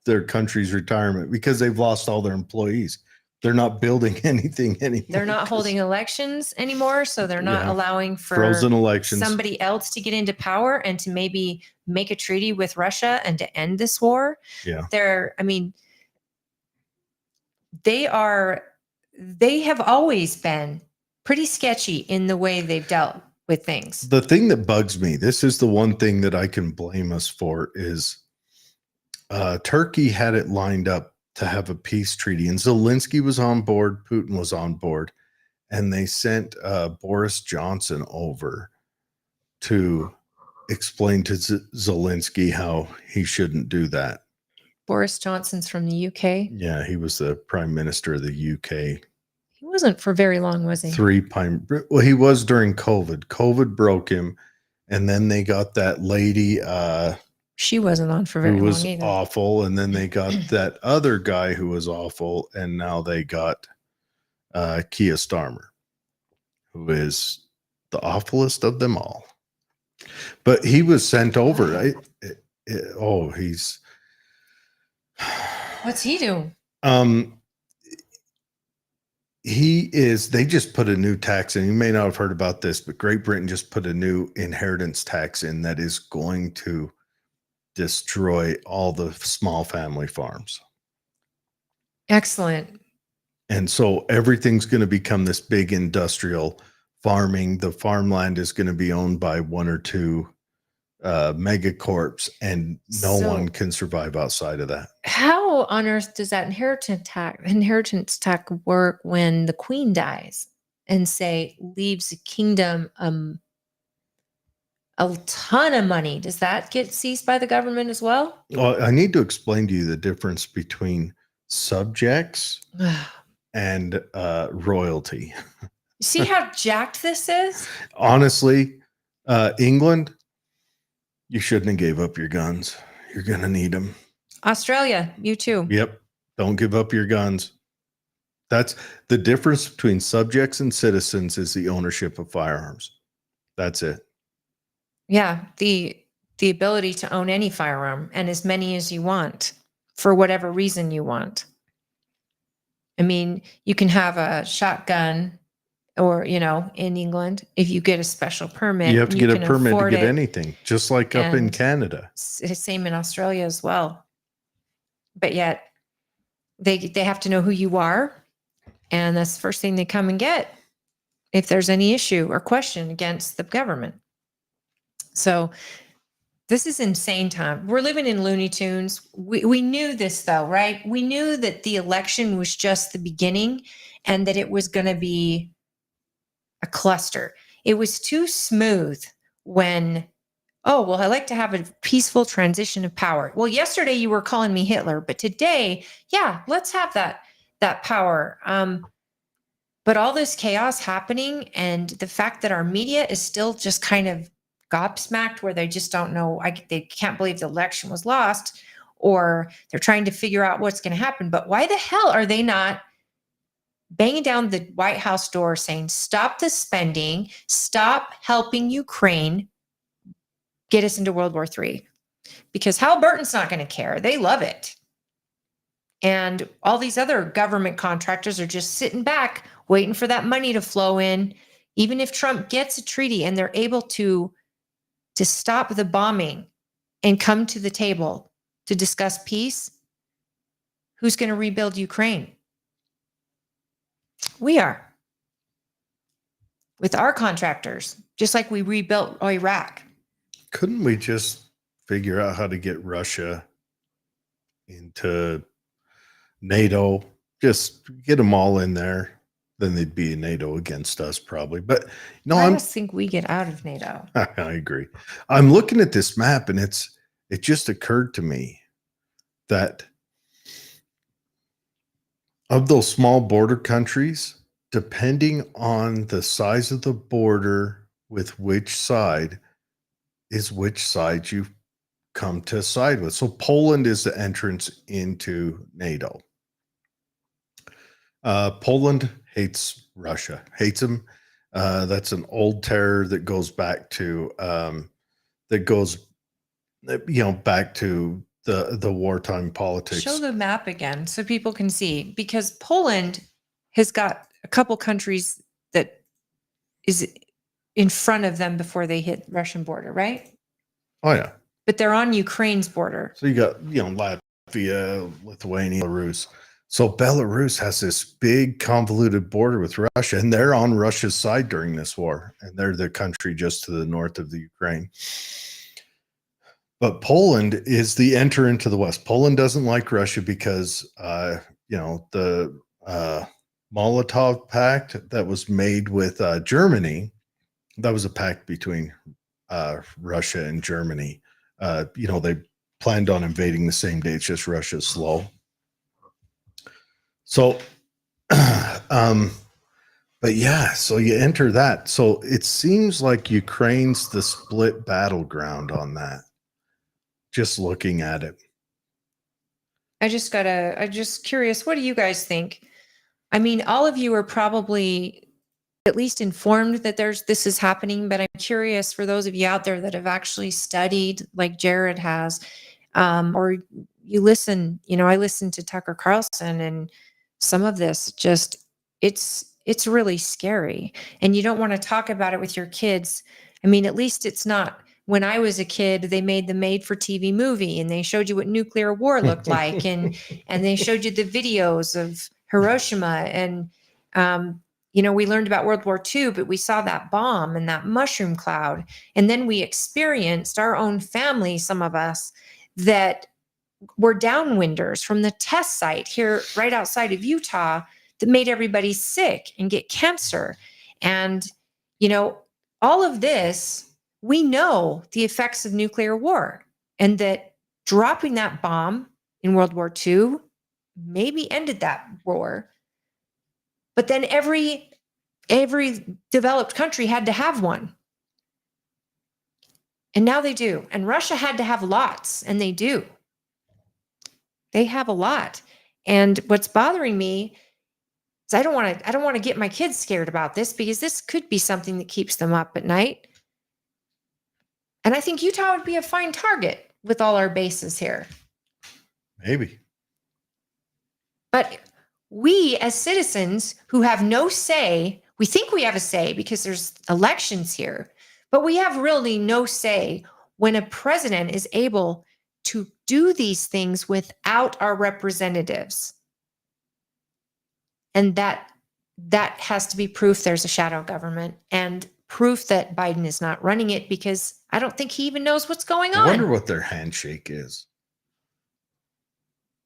their country's retirement because they've lost all their employees. They're not building anything anymore. They're not holding elections anymore, so they're not allowing for frozen elections. Somebody else to get into power and to maybe make a treaty with Russia and to end this war. Yeah. They have always been pretty sketchy in the way they've dealt with things. The thing that bugs me, this is the one thing that I can blame us for, is Turkey had it lined up to have a peace treaty, and Zelensky was on board, Putin was on board, and they sent Boris Johnson over to explain to Zelensky how he shouldn't do that. Boris Johnson's from the UK. Yeah, he was the prime minister of the UK. He wasn't for very long, was he? Well, he was during COVID. COVID broke him, and then they got that lady. She wasn't on for very long either. Who was awful, and then they got that other guy who was awful, and now they got Keir Starmer, who is the awfulest of them all. But he was sent over, right? What's he do? They just put a new tax in. You may not have heard about this, but Great Britain just put a new inheritance tax in that is going to destroy all the small family farms. Excellent. And so everything's going to become this big industrial farming. The farmland is going to be owned by one or two megacorps, and no one can survive outside of that. How on earth does that inheritance tax work when the queen dies and say leaves the kingdom a ton of money? Does that get seized by the government as well? Well, I need to explain to you the difference between subjects and royalty. See how jacked this is? Honestly, England, you shouldn't have gave up your guns. You're going to need them. Australia, you too. Yep. Don't give up your guns. That's the difference between subjects and citizens, is the ownership of firearms. That's it. Yeah. The ability to own any firearm, and as many as you want for whatever reason you want. I mean, you can have a shotgun, or, in England, if you get a special permit, you have to get a permit to get anything, just like up in Canada. Same in Australia as well. But yet they have to know who you are. And that's the first thing they come and get if there's any issue or question against the government. So this is insane time. We're living in Looney Tunes. We knew this though, right? We knew that the election was just the beginning and that it was going to be a cluster. It was too smooth when, oh, well, I like to have a peaceful transition of power. Well, yesterday you were calling me Hitler, but today, yeah, let's have that power. But all this chaos happening, and the fact that our media is still just kind of gobsmacked, where they just don't know, they can't believe the election was lost, or they're trying to figure out what's going to happen. But why the hell are they not banging down the White House door saying, stop the spending, stop helping Ukraine get us into World War III? Because Halliburton's not going to care. They love it. And all these other government contractors are just sitting back, waiting for that money to flow in. Even if Trump gets a treaty and they're able to stop the bombing and come to the table to discuss peace, who's going to rebuild Ukraine? We are. With our contractors, just like we rebuilt Iraq. Couldn't we just figure out how to get Russia into NATO? Just get them all in there. Then they'd be in NATO against us probably. But no, I just think we get out of NATO. I agree. I'm looking at this map, and it just occurred to me that of those small border countries, depending on the size of the border with which side is which side you come to side with. So Poland is the entrance into NATO. Poland hates Russia, hates them. That's an old terror that goes back to back to the wartime politics. Show the map again so people can see, because Poland has got a couple countries that is in front of them before they hit Russian border, right? Oh yeah. But they're on Ukraine's border. So you got, Latvia, Lithuania, Belarus. So Belarus has this big convoluted border with Russia, and they're on Russia's side during this war, and they're the country just to the north of the Ukraine. But Poland is the enter into the West. Poland doesn't like Russia because, the Molotov Pact that was made with Germany, that was a pact between Russia and Germany. They planned on invading the same day. It's just Russia's slow. So, but yeah, so you enter that. So it seems like Ukraine's the split battleground on that. Just looking at it. I'm just curious, what do you guys think? I mean, all of you are probably at least informed that this is happening, but I'm curious for those of you out there that have actually studied like Jared has, or you listen, I listen to Tucker Carlson, and some of this it's really scary, and you don't want to talk about it with your kids. I mean, at least it's not. When I was a kid, they made the made-for-TV movie, and they showed you what nuclear war looked like, and they showed you the videos of Hiroshima, and we learned about World War II, but we saw that bomb and that mushroom cloud, and then we experienced our own family, some of us, that were downwinders from the test site here right outside of Utah that made everybody sick and get cancer. And, all of this, we know the effects of nuclear war, and that dropping that bomb in World War II maybe ended that war. But then every developed country had to have one. And now they do. And Russia had to have lots, and they do. They have a lot. And what's bothering me is I don't want to get my kids scared about this, because this could be something that keeps them up at night. And I think Utah would be a fine target with all our bases here. Maybe. But we, as citizens who have no say, we think we have a say because there's elections here, but we have really no say when a president is able to do these things without our representatives. And that has to be proof there's a shadow government, and proof that Biden is not running it, because I don't think he even knows what's going on. I wonder what their handshake is.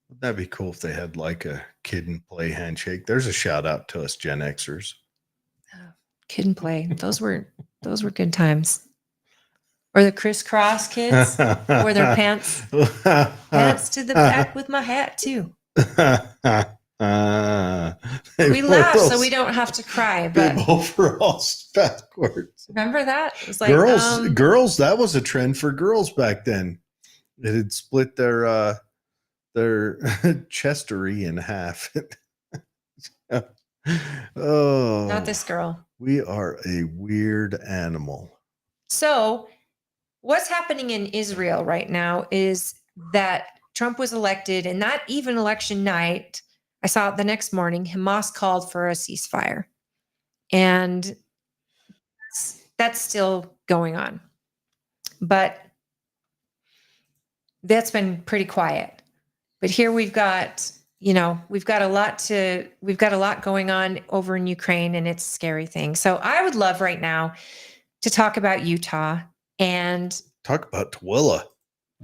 Wouldn't that be cool if they had like a kid and play handshake? There's a shout out to us Gen Xers. Kid and Play. Those were good times. Or the crisscross kids wore their pants to the back with my hat too. We laugh so we don't have to cry. Bib But overalls backwards. remember that? It was like Girls. That was a trend for girls back then. It had split their chestery in half. Oh, not this girl. We are a weird animal. So, what's happening in Israel right now is that Trump was elected, and not even election night. I saw it the next morning. Hamas called for a ceasefire, and that's still going on. But that's been pretty quiet. But here we've got a lot going on over in Ukraine, and it's a scary thing. So I would love right now to talk about Utah and talk about Twilla.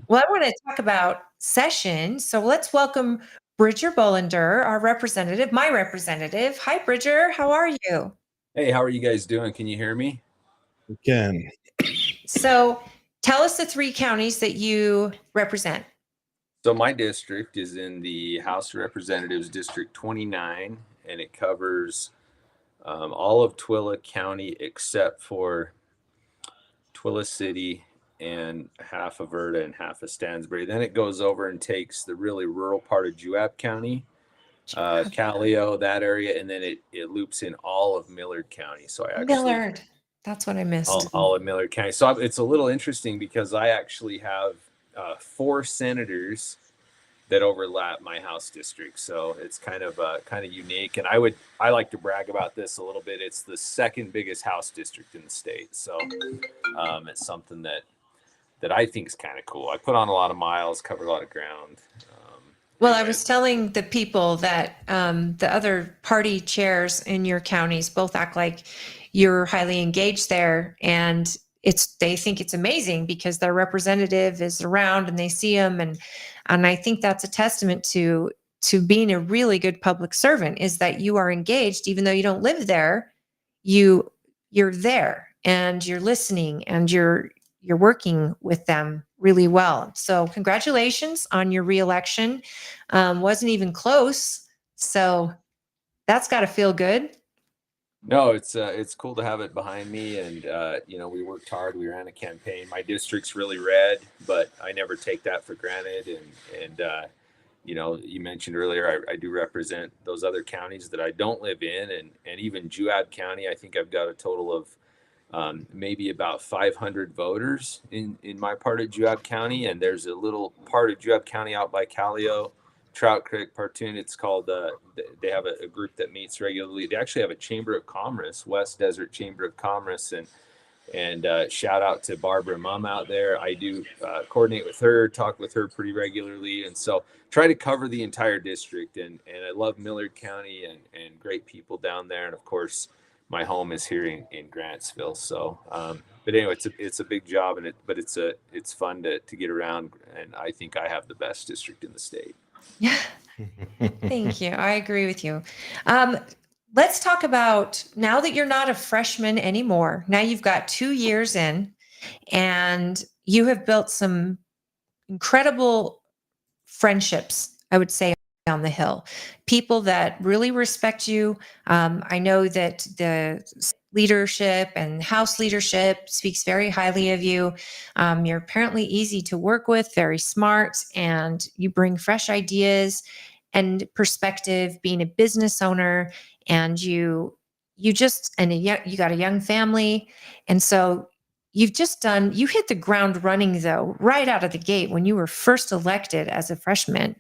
Well, I want to talk about session. So let's welcome Bridger Bollender, our representative, my representative. Hi, Bridger. How are you? Hey, how are you guys doing? Can you hear me? We can. So tell us the 3 counties that you represent. So my district is in the House of Representatives, District 29, and it covers all of Twilla County except for Twilla City and half of Verda and half of Stansbury. Then it goes over and takes the really rural part of Juab County, Callio, that area, and then it loops in all of Millard County. So I actually Millard. That's what I missed. all of Millard County. So it's a little interesting because I actually have 4 senators that overlap my House district. So it's kind of unique. And I like to brag about this a little bit. It's the 2nd biggest House district in the state. So it's something that I think is kind of cool. I put on a lot of miles, cover a lot of ground. Well, I was telling the people that the other party chairs in your counties both act like you're highly engaged there, and they think it's amazing because their representative is around and they see them, and I think that's a testament to being a really good public servant, is that you are engaged even though you don't live there. You're there and you're listening and you're working with them really well. So congratulations on your reelection. Wasn't even close. So that's got to feel good. No, it's cool to have it behind me. And, we worked hard. We ran a campaign. My district's really red, but I never take that for granted. And you mentioned earlier, I do represent those other counties that I don't live in. And even Juab County, I think I've got a total of maybe about 500 voters in my part of Juab County. And there's a little part of Juab County out by Callio, Trout Creek, Partoon. It's called, they have a group that meets regularly. They actually have a Chamber of Commerce, West Desert Chamber of Commerce. And shout out to Barbara Mum out there. I do coordinate with her, talk with her pretty regularly. And so try to cover the entire district. And I love Millard County and great people down there. And of course, my home is here in Grantsville. So, but anyway, it's a big job, but it's fun to get around. And I think I have the best district in the state. Yeah. Thank you. I agree with you. Let's talk about, now that you're not a freshman anymore, now you've got 2 years in, and you have built some incredible friendships, I would say, on the Hill. People that really respect you. I know that the leadership and House leadership speaks very highly of you. You're apparently easy to work with, very smart, and you bring fresh ideas and perspective, being a business owner, and you got a young family. And so you hit the ground running, though, right out of the gate when you were first elected as a freshman.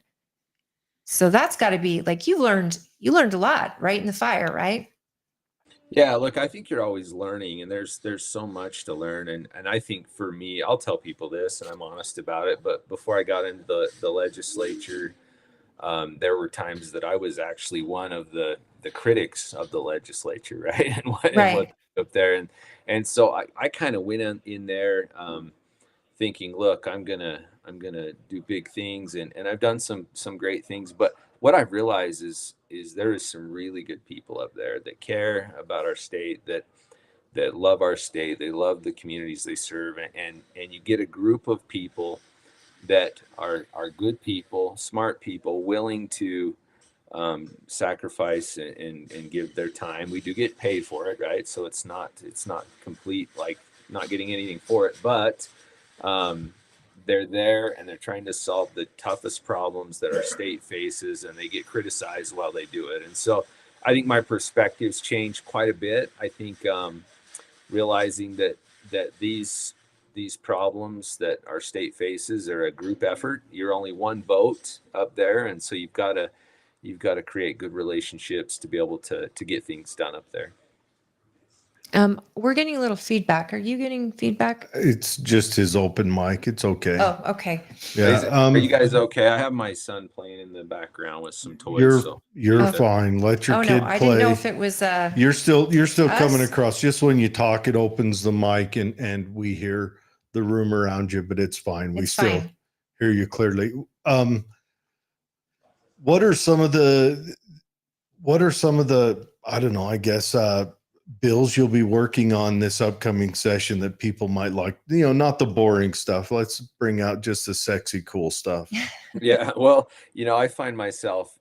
So that's got to be like, you learned a lot right in the fire, right? Yeah, look, I think you're always learning, and there's so much to learn. And I think for me, I'll tell people this, and I'm honest about it, but before I got into the legislature, there were times that I was actually one of the critics of the legislature, right? And what up there, and so I kind of went in there thinking, look, I'm gonna do big things, and I've done some great things, but what I've realized is there is some really good people up there that care about our state, that that love our state, they love the communities they serve, and you get a group of people that are good people, smart people, willing to sacrifice and give their time. We do get paid for it, right? So it's not complete, like not getting anything for it, but um, they're there and they're trying to solve the toughest problems that our state faces, and they get criticized while they do it. And so I think my perspectives changed quite a bit. I think realizing that these problems that our state faces are a group effort. You're only one vote up there, and so you've got to create good relationships to be able to get things done up there. We're getting a little feedback. Are you getting feedback? It's just his open mic. It's okay. Oh, okay. Yeah. Are you guys okay? I have my son playing in the background with some toys. You're Oh. fine. Let your Oh kid no, I play. didn't know if it was You're still coming us? across. Just when you talk, it opens the mic and we hear the room around you, but it's fine. We it's still fine. hear you clearly. What are some of the I don't know, I guess bills you'll be working on this upcoming session that people might like, not the boring stuff. Let's bring out just the sexy, cool stuff. Yeah, well, I find myself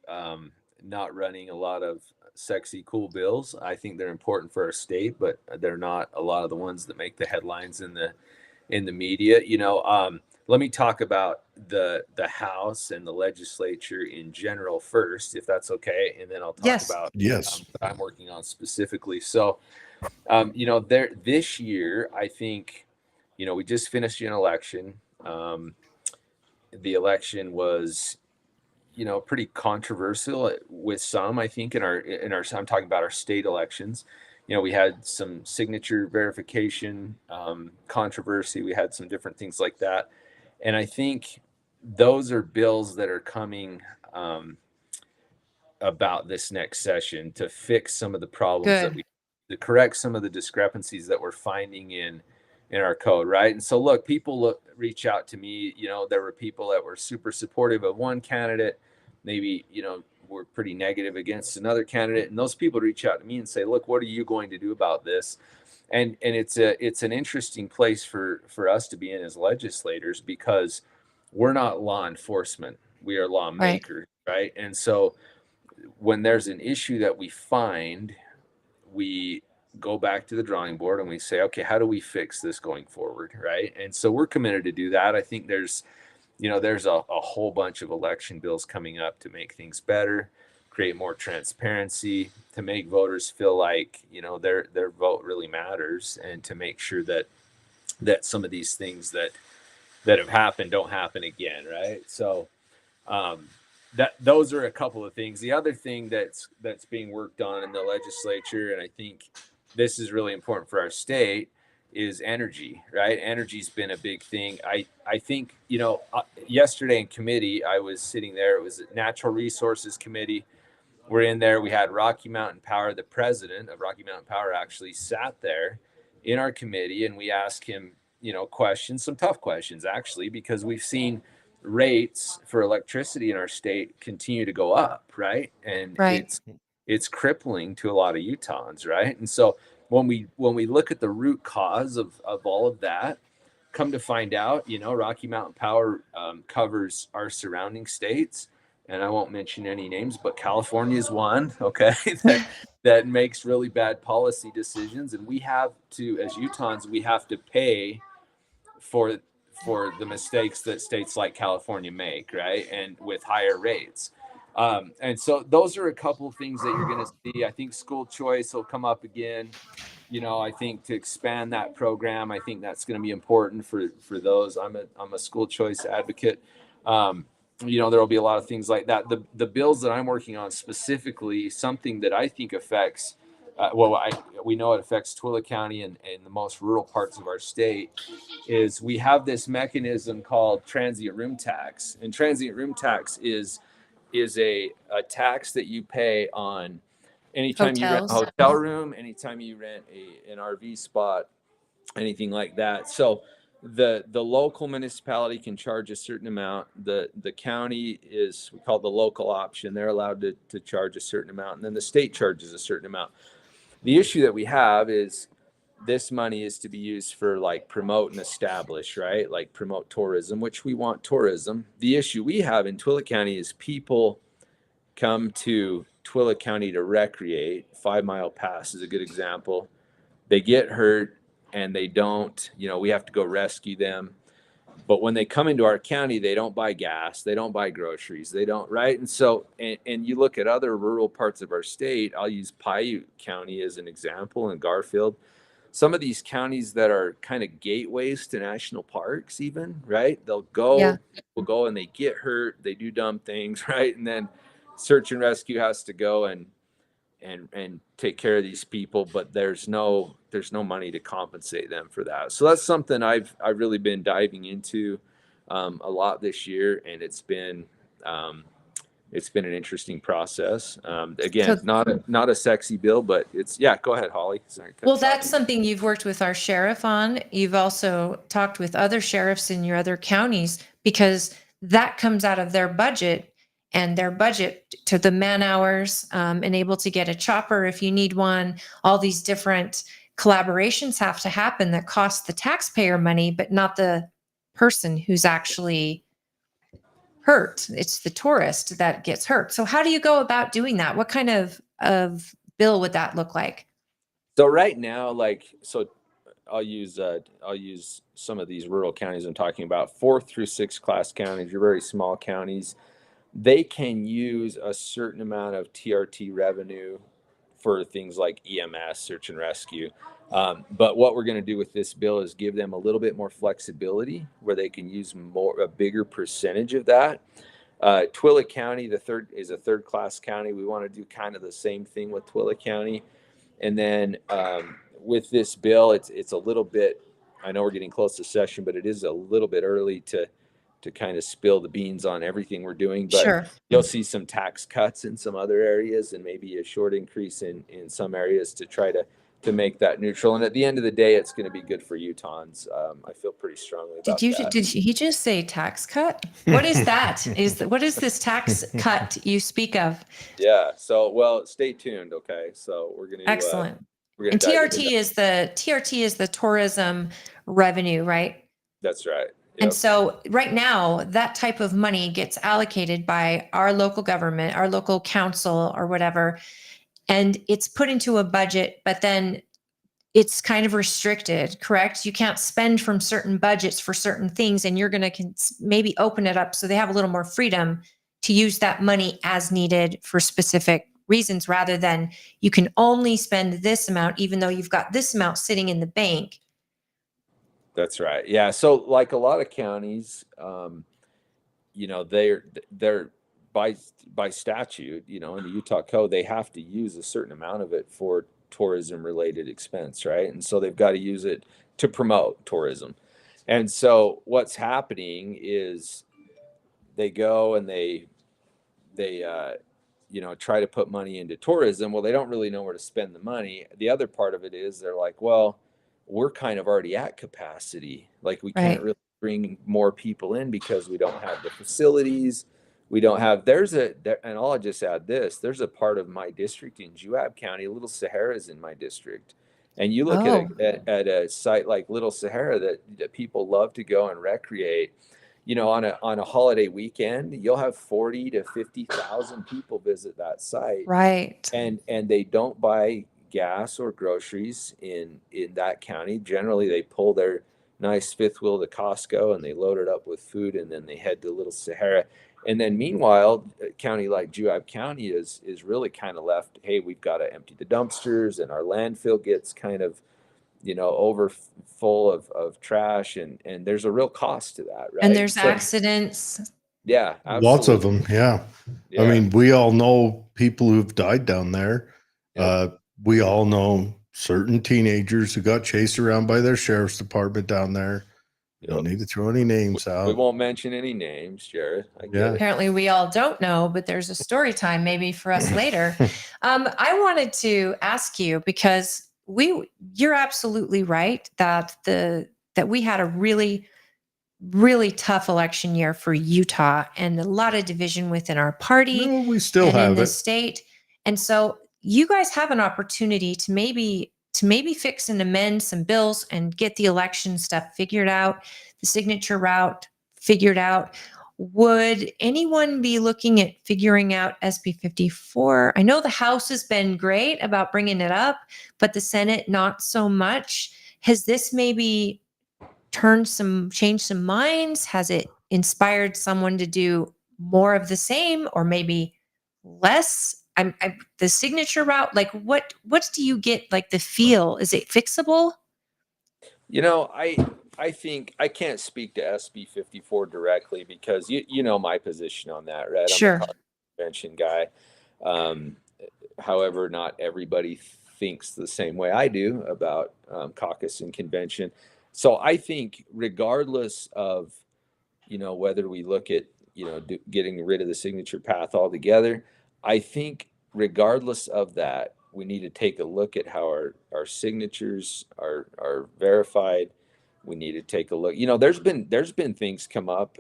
not running a lot of sexy, cool bills. I think they're important for our state, but they're not a lot of the ones that make the headlines in the media. Let me talk about the House and the legislature in general first, if that's okay, and then I'll talk Yes. about Yes. what I'm working on specifically. So, there this year, I think, we just finished an election. The election was pretty controversial with some. I think in our I'm talking about our state elections. We had some signature verification controversy. We had some different things like that, and I think those are bills that are coming about this next session to fix some of the problems Good. to correct some of the discrepancies that we're finding in our code, right? And so look, people reach out to me. There were people that were super supportive of one candidate, maybe were pretty negative against another candidate, and those people reach out to me and say, look, what are you going to do about this? And it's an interesting place for us to be in as legislators, because we're not law enforcement, we are lawmakers, right? And so when there's an issue that we find, we go back to the drawing board and we say, okay, how do we fix this going forward, right? And so we're committed to do that. I think there's a whole bunch of election bills coming up to make things better, create more transparency, to make voters feel like their vote really matters, and to make sure that some of these things that have happened don't happen again, right? So that those are a couple of things. The other thing that's being worked on in the legislature, and I think this is really important for our state, is energy, right? Energy's been a big thing. I think yesterday in committee, I was sitting there. It was a Natural Resources Committee. We're in there. We had Rocky Mountain Power. The president of Rocky Mountain Power actually sat there in our committee, and we asked him questions, some tough questions actually, because we've seen rates for electricity in our state continue to go up, right? And Right. it's crippling to a lot of Utahns, right? And so when we look at the root cause of all of that, come to find out, Rocky Mountain Power covers our surrounding states, and I won't mention any names, but California is one, okay, that makes really bad policy decisions, and we have to, as Utahns, we have to pay for the mistakes that states like California make, right? And with higher rates. And so those are a couple of things that you're going to see. I think school choice will come up again. I think to expand that program, I think that's going to be important for those. I'm a school choice advocate. There will be a lot of things like that. The bills that I'm working on specifically, something that I think affects, we know it affects Tooele County and the most rural parts of our state, is we have this mechanism called transient room tax. And transient room tax is a tax that you pay on anytime you rent a Hotels. hotel room, anytime you rent an RV spot, anything like that. So the local municipality can charge a certain amount. The county is, we call the local option. They're allowed to charge a certain amount, and then the state charges a certain amount. The issue that we have is this money is to be used for like promote and establish, right? Like promote tourism, which we want tourism. The issue we have in Twilla County is people come to Twilla County to recreate. 5 Mile Pass is a good example. They get hurt and they don't, we have to go rescue them. But when they come into our county, they don't buy gas, they don't buy groceries, they don't, right? And so, and you look at other rural parts of our state, I'll use Paiute County as an example, and Garfield. Some of these counties that are kind of gateways to national parks, even, right? People go and they get hurt, they do dumb things, right? And then search and rescue has to go and take care of these people, but there's no money to compensate them for that. So that's something I've really been diving into a lot this year, and it's been an interesting process. Again, So- not a sexy bill, but go ahead, Holly. Sorry, Well, that's something you've worked with our sheriff on. You've also talked with other sheriffs in your other counties, because that comes out of their budget, and their budget to the man hours, and able to get a chopper if you need one. All these different collaborations have to happen that cost the taxpayer money, but not the person who's actually hurt. It's the tourist that gets hurt. So how do you go about doing that? What kind of bill would that look like? So right now, I'll use some of these rural counties I'm talking about, 4th through 6th class counties, your very small counties. They can use a certain amount of TRT revenue for things like EMS, search and rescue. But what we're going to do with this bill is give them a little bit more flexibility where they can use a bigger percentage of that. Twilla County, is a 3rd class county. We want to do kind of the same thing with Twilla County. And then with this bill, it's a little bit, I know we're getting close to session, but it is a little bit early to kind of spill the beans on everything we're doing. But Sure. You'll see some tax cuts in some other areas and maybe a short increase in some areas to try to make that neutral. And at the end of the day, it's going to be good for Utahns. I feel pretty strongly about that. Did he just say tax cut? What is that? What is this tax cut you speak of? Yeah. So, well, stay tuned. Okay. So we're going to, Excellent. we're And going to TRT is the tourism revenue, right? That's right. Yep. And so right now, that type of money gets allocated by our local government, our local council or whatever, and it's put into a budget, but then it's kind of restricted, correct? You can't spend from certain budgets for certain things, and you're going to maybe open it up so they have a little more freedom to use that money as needed for specific reasons, rather than you can only spend this amount, even though you've got this amount sitting in the bank. That's right. Yeah. So like a lot of counties, they're by statute, in the Utah code, they have to use a certain amount of it for tourism related expense. Right. And so they've got to use it to promote tourism. And so what's happening is they go and they try to put money into tourism. Well, they don't really know where to spend the money. The other part of it is they're like, well, we're kind of already at capacity. Like we can't really bring more people in because we don't have the facilities. We don't have, and I'll just add this, there's a part of my district in Juab County, Little Sahara is in my district. And you look at a site like Little Sahara that people love to go and recreate. On a holiday weekend, you'll have 40 to 50,000 people visit that site. Right. And they don't buy gas or groceries in that county. Generally, they pull their nice fifth wheel to Costco and they load it up with food, and then they head to Little Sahara. And then meanwhile, a county like Juab County is really kind of left, hey, we've got to empty the dumpsters, and our landfill gets kind of, over full of trash, and there's a real cost to that, right? And there's accidents. Yeah, absolutely. Lots of them. Yeah. I mean, we all know people who've died down there. Yep. We all know certain teenagers who got chased around by their sheriff's department down there. You don't need to throw any names out. We won't mention any names, Jared. Apparently we all don't know, but there's a story time maybe for us later. I wanted to ask you, because you're absolutely right that we had a really, really tough election year for Utah, and a lot of division within our party. No, we still have in the state. And so you guys have an opportunity to maybe to maybe fix and amend some bills and get the election stuff figured out, the signature route figured out. Would anyone be looking at figuring out SB 54? I know the House has been great about bringing it up, but the Senate not so much. Has this maybe changed some minds? Has it inspired someone to do more of the same or maybe less? The signature route, like what do you get like the feel? Is it fixable? You know, I think I can't speak to SB 54 directly because you know my position on that, right? I'm a Sure. convention guy. Um, However, not everybody thinks the same way I do about caucus and convention. So I think regardless of, whether we look at, getting rid of the signature path altogether, I think regardless of that, we need to take a look at how our signatures are verified. We need to take a look. There's been things come up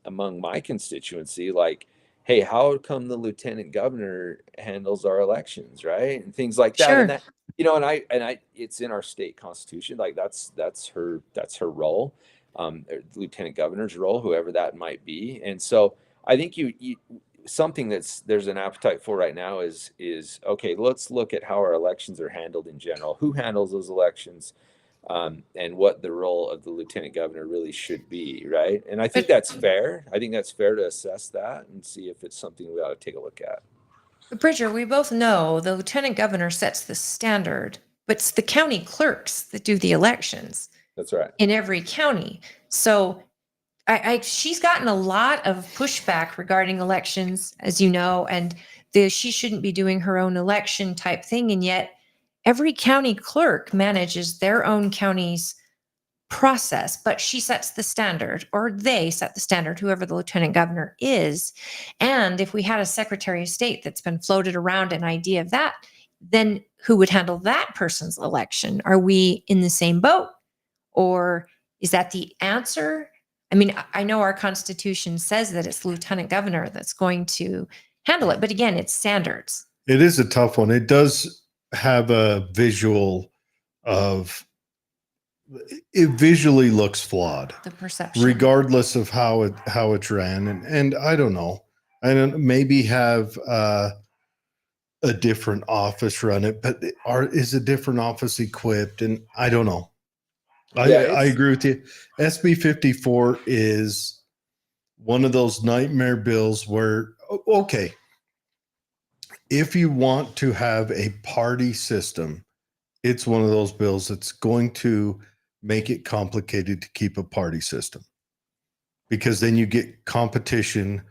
among my constituency, like, hey, how come the lieutenant governor handles our elections, right? And things like that. And Sure. that, it's in our state constitution. Like that's her role, lieutenant governor's role, whoever that might be. And so I think you something there's an appetite for right now is okay. Let's look at how our elections are handled in general. Who handles those elections? And what the role of the lieutenant governor really should be, right? And I think But, that's fair. I think that's fair to assess that and see if it's something we ought to take a look at. Bridger, we both know the lieutenant governor sets the standard, but it's the county clerks that do the elections That's right. in every county. So she's gotten a lot of pushback regarding elections, as you know, and she shouldn't be doing her own election type thing. And yet every county clerk manages their own county's process, but she sets the standard, or they set the standard, whoever the lieutenant governor is. And if we had a secretary of state that's been floated around an idea of that, then who would handle that person's election? Are we in the same boat? Or is that the answer? I mean, I know our Constitution says that it's the lieutenant governor that's going to handle it, but again, it's standards. It is a tough one. It does have a visual of it visually looks flawed, The perception. regardless of how it's ran. And I don't know. I don't maybe have a different office run it, but is a different office equipped? And I don't know. I agree with you. SB 54 is one of those nightmare bills where, okay, if you want to have a party system, it's one of those bills that's going to make it complicated to keep a party system, because then you get competition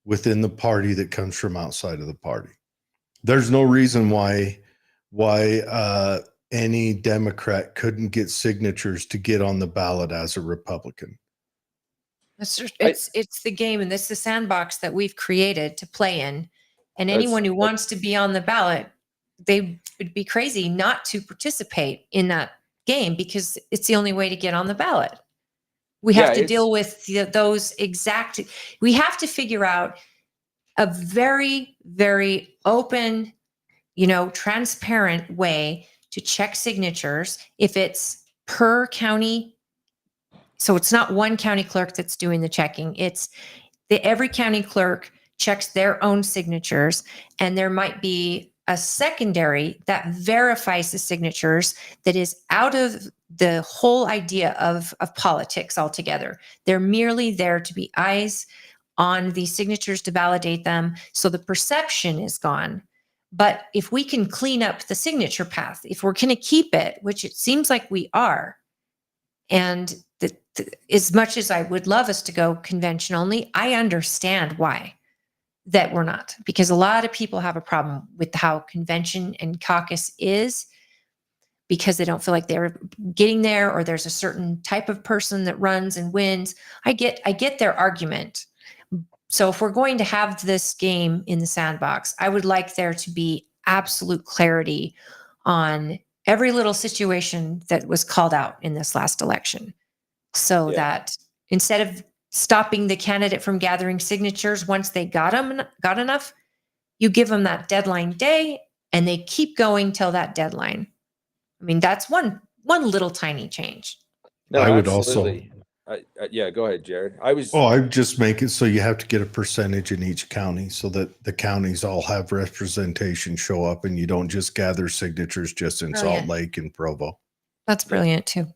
within the party that comes from outside of the party. There's no reason why any Democrat couldn't get signatures to get on the ballot as a Republican. It's the game, and it's the sandbox that we've created to play in. And anyone who wants to be on the ballot, they would be crazy not to participate in that game, because it's the only way to get on the ballot. We have to deal with those exact. We have to figure out a very, very open, transparent way to check signatures. If it's per county, so it's not one county clerk that's doing the checking. It's every county clerk checks their own signatures, and there might be a secondary that verifies the signatures that is out of the whole idea of politics altogether. They're merely there to be eyes on these signatures to validate them, so the perception is gone. But if we can clean up the signature path, if we're going to keep it, which it seems like we are, and as much as I would love us to go convention only, I understand why that we're not, because a lot of people have a problem with how convention and caucus is, because they don't feel like they're getting there, or there's a certain type of person that runs and wins. I get their argument. So if we're going to have this game in the sandbox, I would like there to be absolute clarity on every little situation that was called out in this last election, so that instead of stopping the candidate from gathering signatures once they got enough, you give them that deadline day and they keep going till that deadline. I mean, that's one little tiny change. No, I would absolutely. Yeah, go ahead, Jared. I was. I just make it so you have to get a percentage in each county so that the counties all have representation show up and you don't just gather signatures just in Salt Brilliant. Lake and Provo. That's brilliant too.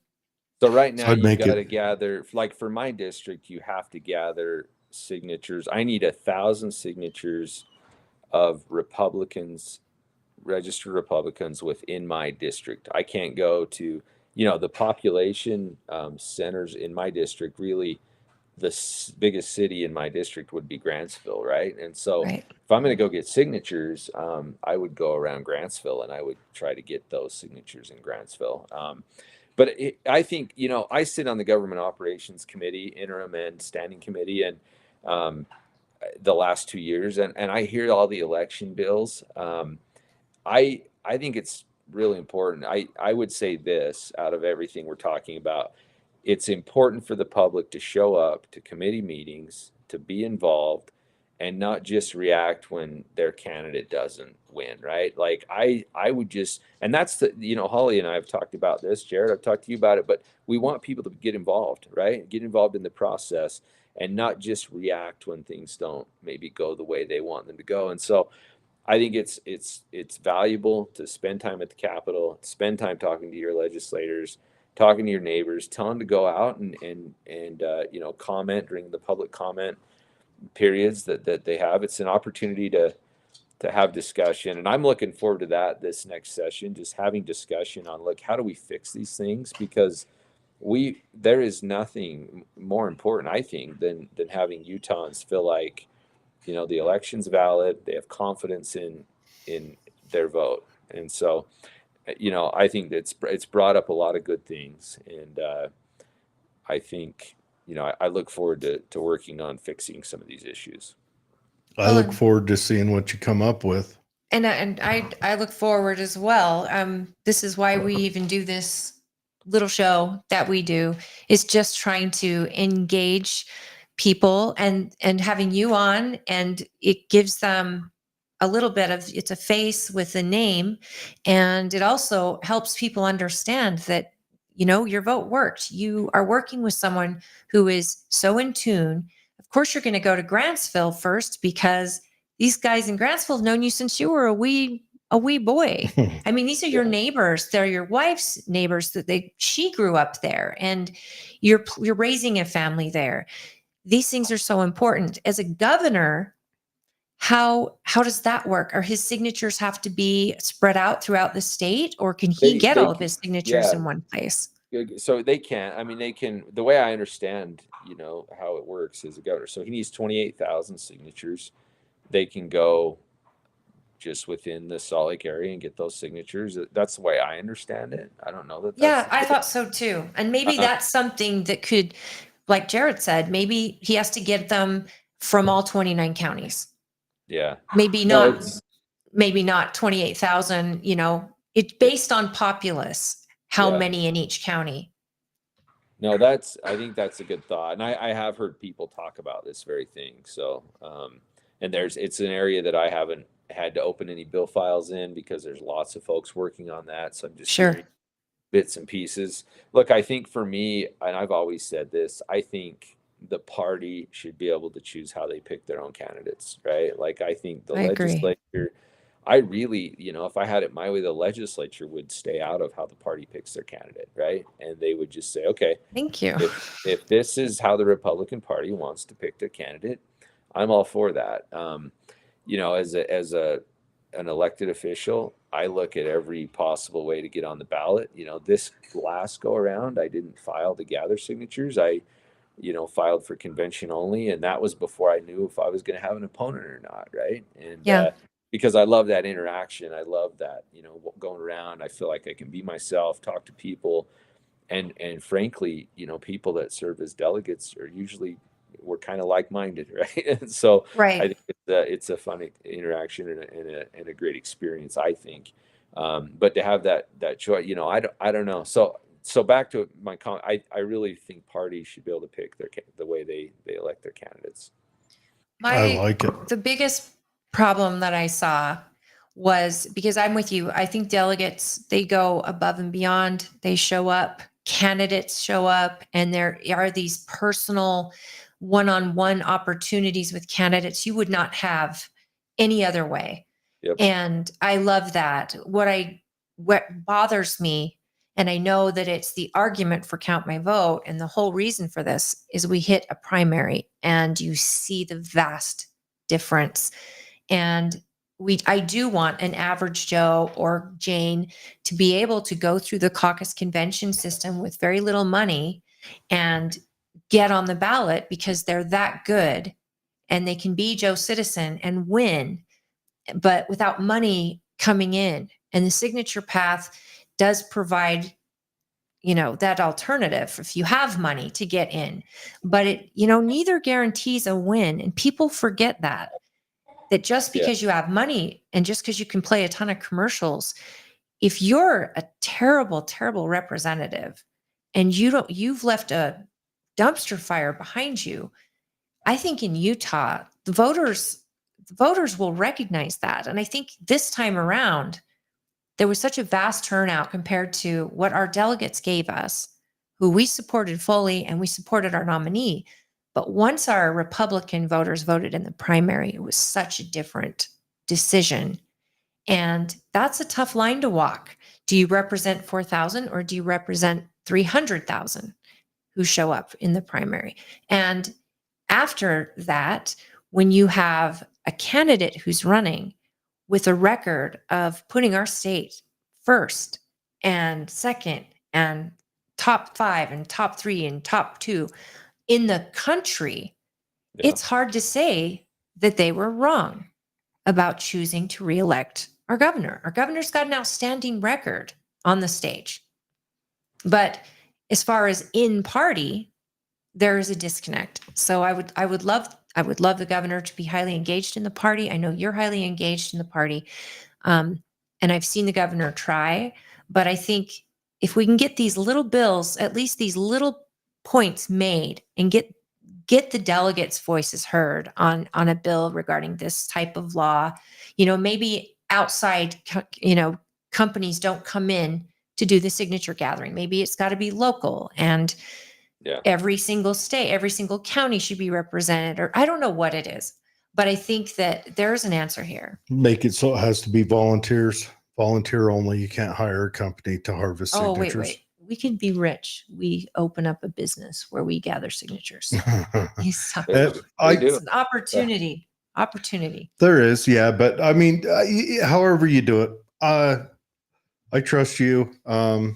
So right now I'd you make got to it- gather, like for my district, you have to gather signatures. I need 1,000 signatures of Republicans, registered Republicans within my district. I can't go to, the population centers in my district. Really, the biggest city in my district would be Grantsville, right? And so Right. if I'm going to go get signatures, I would go around Grantsville and I would try to get those signatures in Grantsville. But I think, I sit on the Government Operations Committee, interim and standing committee, and um, the last 2 years, and I hear all the election bills. I think it's really important. I would say this out of everything we're talking about, it's important for the public to show up to committee meetings, to be involved, and not just react when their candidate doesn't win, right? Like I would just, and that's the, Holly and I have talked about this, Jared, I've talked to you about it, but we want people to get involved, right? Get involved in the process and not just react when things don't maybe go the way they want them to go. And so I think it's valuable to spend time at the Capitol, spend time talking to your legislators, talking to your neighbors, tell them to go out and comment during the public comment periods that they have. It's an opportunity to have discussion, and I'm looking forward to that this next session. Just having discussion on, look, how do we fix these things? Because there is nothing more important, I think, than having Utahns feel like the election's valid. They have confidence in their vote, and so I think it's brought up a lot of good things, and I think I look forward to working on fixing some of these issues. I look forward to seeing what you come up with. And I look forward as well. This is why we even do this little show that we do, is just trying to engage people and having you on, and it gives them a little bit of, it's a face with a name, and it also helps people understand that your vote worked. You are working with someone who is so in tune. Of course, you're going to go to Grantsville first because these guys in Grantsville have known you since you were a wee boy. I mean, these are your neighbors. They're your wife's neighbors. She grew up there, and you're raising a family there. These things are so important. As a governor, how does that work? Are his signatures have to be spread out throughout the state, or can he get all of his signatures in one place? So they can. I mean, they can. The way I understand, how it works as a governor. So he needs 28,000 signatures. They can go just within the Salt Lake area and get those signatures. That's the way I understand it. I don't know that. Yeah, I thought so too. And maybe that's something that could, like Jared said, maybe he has to get them from all 29 counties. Yeah. Maybe not 28,000, it's based on populace, how many in each county. No, I think that's a good thought. And I have heard people talk about this very thing. So, and it's an area that I haven't had to open any bill files in because there's lots of folks working on that. So I'm just hearing bits and pieces. Look, I think for me, and I've always said this, I think the party should be able to choose how they pick their own candidates, right? Like, I think the legislature, I really, if I had it my way, the legislature would stay out of how the party picks their candidate, right? And they would just say, okay, thank you. If this is how the Republican Party wants to pick their candidate, I'm all for that. As an elected official, I look at every possible way to get on the ballot. This last go around, I didn't file to gather signatures. I filed for convention only, and that was before I knew if I was going to have an opponent or not, right? And because I love that interaction, I love that going around. I feel like I can be myself, talk to people, and frankly, people that serve as delegates are usually, we're kind of like-minded, right? And so I think it's a fun interaction and a great experience, I think. But to have that choice, I don't know. So back to my comment, I really think parties should be able to pick the way they elect their candidates. I like it. The biggest problem that I saw was because I'm with you. I think delegates, they go above and beyond. They show up, candidates show up, and there are these personal one-on-one opportunities with candidates you would not have any other way. Yep. And I love that. What bothers me, and I know that it's the argument for count my vote, and the whole reason for this is we hit a primary and you see the vast difference. And I do want an average Joe or Jane to be able to go through the caucus convention system with very little money and get on the ballot because they're that good and they can be Joe Citizen and win, but without money coming in. And the signature path does provide, that alternative if you have money to get in. But it, neither guarantees a win. And people forget that just because you have money and just because you can play a ton of commercials, if you're a terrible, terrible representative and you've left a dumpster fire behind you, I think in Utah, the voters will recognize that. And I think this time around, there was such a vast turnout compared to what our delegates gave us, who we supported fully, and we supported our nominee. But once our Republican voters voted in the primary, it was such a different decision. And that's a tough line to walk. Do you represent 4,000 or do you represent 300,000 who show up in the primary? And after that, when you have a candidate who's running with a record of putting our state first and second and top 5 and top 3 and top 2 in the country, it's hard to say that they were wrong about choosing to reelect our governor. Our governor's got an outstanding record on the stage. But as far as in party, there is a disconnect. So I would love the governor to be highly engaged in the party. I know you're highly engaged in the party. And I've seen the governor try, but I think if we can get these little bills, at least these little points made, and get the delegates' voices heard on a bill regarding this type of law, maybe outside, companies don't come in to do the signature gathering. Maybe it's got to be local, and every single state, every single county should be represented, or I don't know what it is, but I think that there's an answer here. Make it so it has to be volunteer only. You can't hire a company to harvest signatures. Oh, wait. We could be rich. We open up a business where we gather signatures. It's an opportunity. Opportunity. There is, yeah. But I mean, however you do it, I trust you. I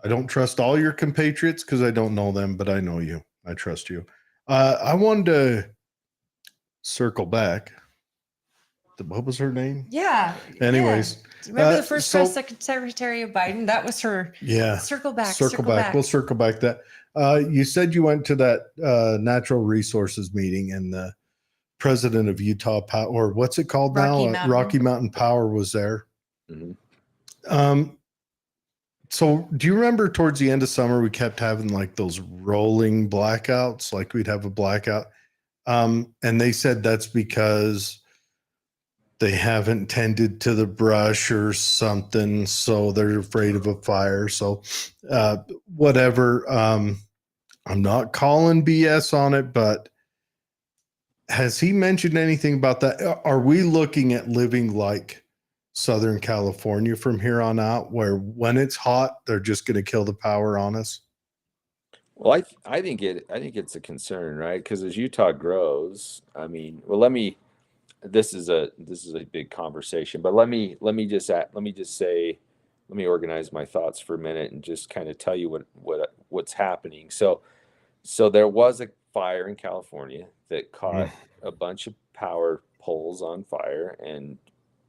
don't trust all your compatriots because I don't know them, but I know you. I trust you. I wanted to circle back. What was her name? Yeah. Anyways. Yeah. Remember the first press secretary of Biden? That was her. Yeah. Circle back. We'll circle back that. You said you went to that natural resources meeting, and the president of Utah Power, or what's it called now? Rocky Mountain Power was there. Mm-hmm. So do you remember towards the end of summer, we kept having like those rolling blackouts, like we'd have a blackout. And they said that's because they haven't tended to the brush or something, so they're afraid of a fire. So whatever. I'm not calling BS on it, but has he mentioned anything about that? Are we looking at living like Southern California from here on out, where when it's hot, they're just going to kill the power on us? Well, I think it's a concern, right? Because as Utah grows, I mean, well, this is a big conversation, but let me organize my thoughts for a minute and just kind of tell you what's happening. So there was a fire in California that caught a bunch of power poles on fire and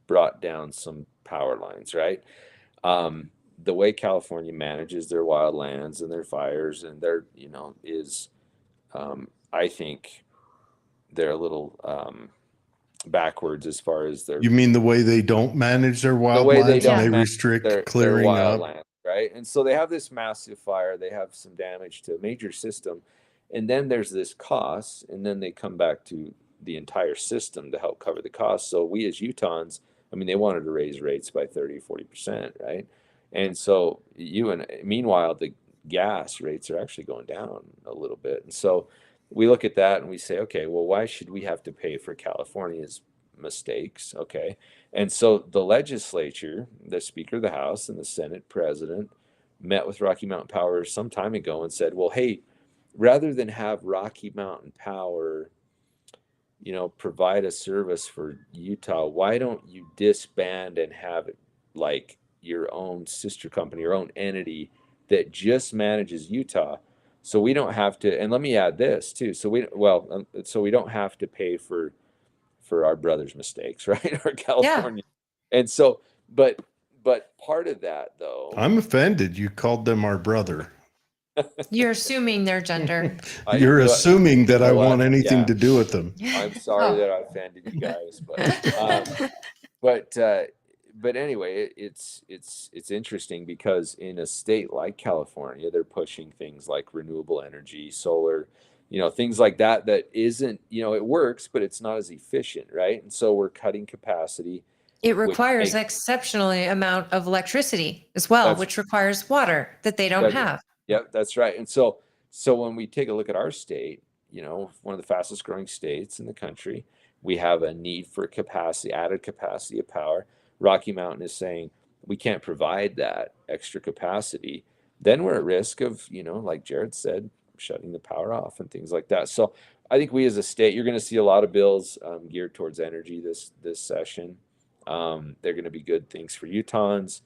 brought down some power lines, right? The way California manages their wildlands and their fires and their, I think they're a little backwards as far as their. You mean the way they don't manage their wildlands? They restrict clearing up, right? And so they have this massive fire. They have some damage to a major system, and then there's this cost, and then they come back to the entire system to help cover the cost. So we as Utahns, I mean, they wanted to raise rates by 30, 40%, right? And so meanwhile, the gas rates are actually going down a little bit. And so we look at that and we say, okay, well, why should we have to pay for California's mistakes? Okay. And so the legislature, the Speaker of the House and the Senate President met with Rocky Mountain Power some time ago and said, well, hey, rather than have Rocky Mountain Power, provide a service for Utah, why don't you disband and have it like your own sister company, your own entity that just manages Utah? So we don't have to, and let me add this too. So we don't have to pay for our brother's mistakes, right? Or California. And so, but part of that though, I'm offended. You called them our brother. You're assuming their gender. You're assuming that I want Yeah. anything to do with them. I'm sorry Oh. that I offended you guys, but anyway, it's interesting because in a state like California, they're pushing things like renewable energy, solar, things like that isn't, it works, but it's not as efficient, right? And so we're cutting capacity. It requires exceptionally amount of electricity as well, which requires water that they don't have. Yep, that's right. And so when we take a look at our state, one of the fastest growing states in the country, we have a need for added capacity of power. Rocky Mountain is saying we can't provide that extra capacity. Then we're at risk of, like Jared said, shutting the power off and things like that. So I think we as a state, you're going to see a lot of bills geared towards energy this session. They're going to be good things for Utahns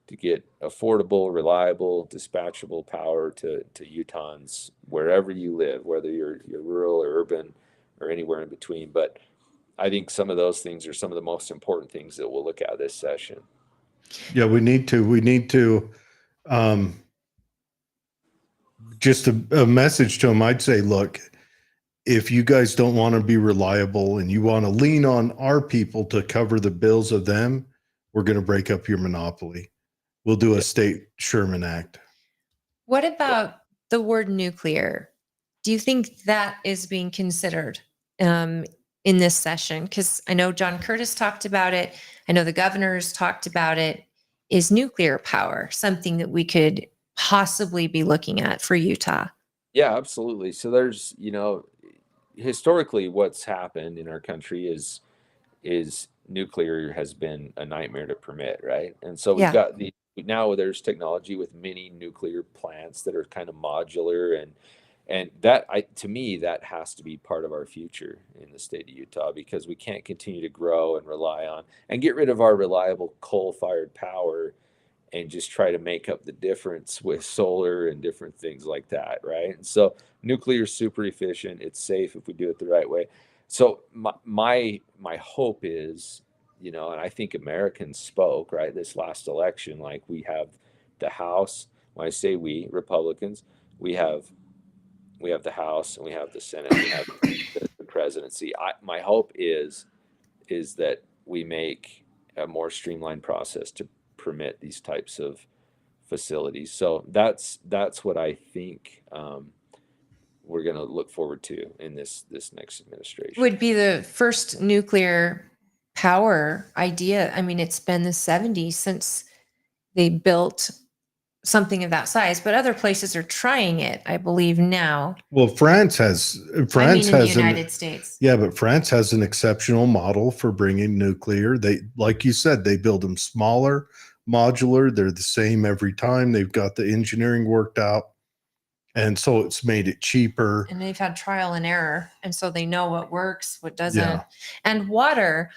to get affordable, reliable, dispatchable power to Utahns wherever you live, whether you're rural or urban or anywhere in between. But I think some of those things are some of the most important things that we'll look at this session. Yeah, we need to just a message to them. I'd say, look, if you guys don't want to be reliable and you want to lean on our people to cover the bills of them, we're going to break up your monopoly. We'll do a state Sherman Act. What about the word nuclear? Do you think that is being considered in this session? Because I know John Curtis talked about it. I know the governors talked about it. Is nuclear power something that we could possibly be looking at for Utah? Yeah, absolutely. So there's, historically what's happened in our country is nuclear has been a nightmare to permit, right? And so we've got now there's technology with mini nuclear plants that are kind of modular and that to me that has to be part of our future in the state of Utah, because we can't continue to grow and rely on and get rid of our reliable coal-fired power and just try to make up the difference with solar and different things like that, right? And so nuclear is super efficient. It's safe if we do it the right way. So my hope is, and I think Americans spoke, right, this last election, like we have the House. When I say we, Republicans, we have the House and we have the Senate, we have the presidency. My hope is that we make a more streamlined process to permit these types of facilities. So that's what I think we're going to look forward to in this next administration. Would be the first nuclear power idea. I mean, it's been the 70s since they built something of that size, but other places are trying it, I believe, now. Well, France has in the United States. Yeah, but France has an exceptional model for bringing nuclear. They, like you said, they build them smaller, modular. They're the same every time. They've got the engineering worked out. And so it's made it cheaper. And they've had trial and error. And so they know what works, what doesn't. Yeah. And water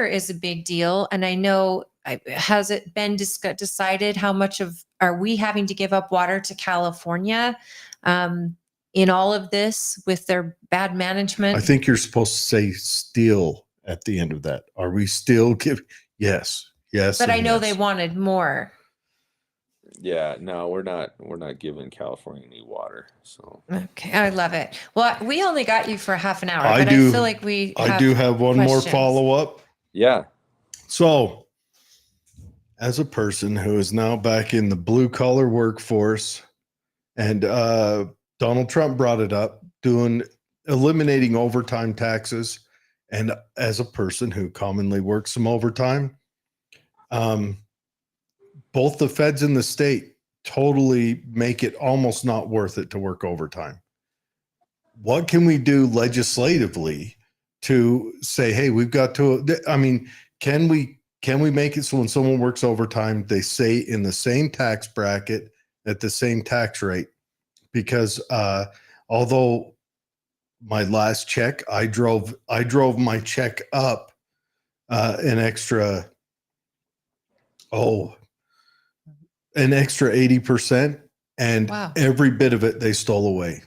is a big deal. And I know, has it been decided how much are we having to give up water to California in all of this with their bad management? I think you're supposed to say still at the end of that. Are we still giving? Yes. But I know they wanted more. Yeah, no, we're not giving California any water. So okay, I love it. Well, we only got you for half an hour, I feel like I do have one more follow-up. Yeah. So, as a person who is now back in the blue-collar workforce, and Donald Trump brought it up, eliminating overtime taxes. And as a person who commonly works some overtime, both the feds and the state totally make it almost not worth it to work overtime. What can we do legislatively to say, hey, we've got to, I mean, can we make it so when someone works overtime, they stay in the same tax bracket at the same tax rate? Because although my last check, I drove my check up an extra 80%, and Wow. every bit of it they stole away.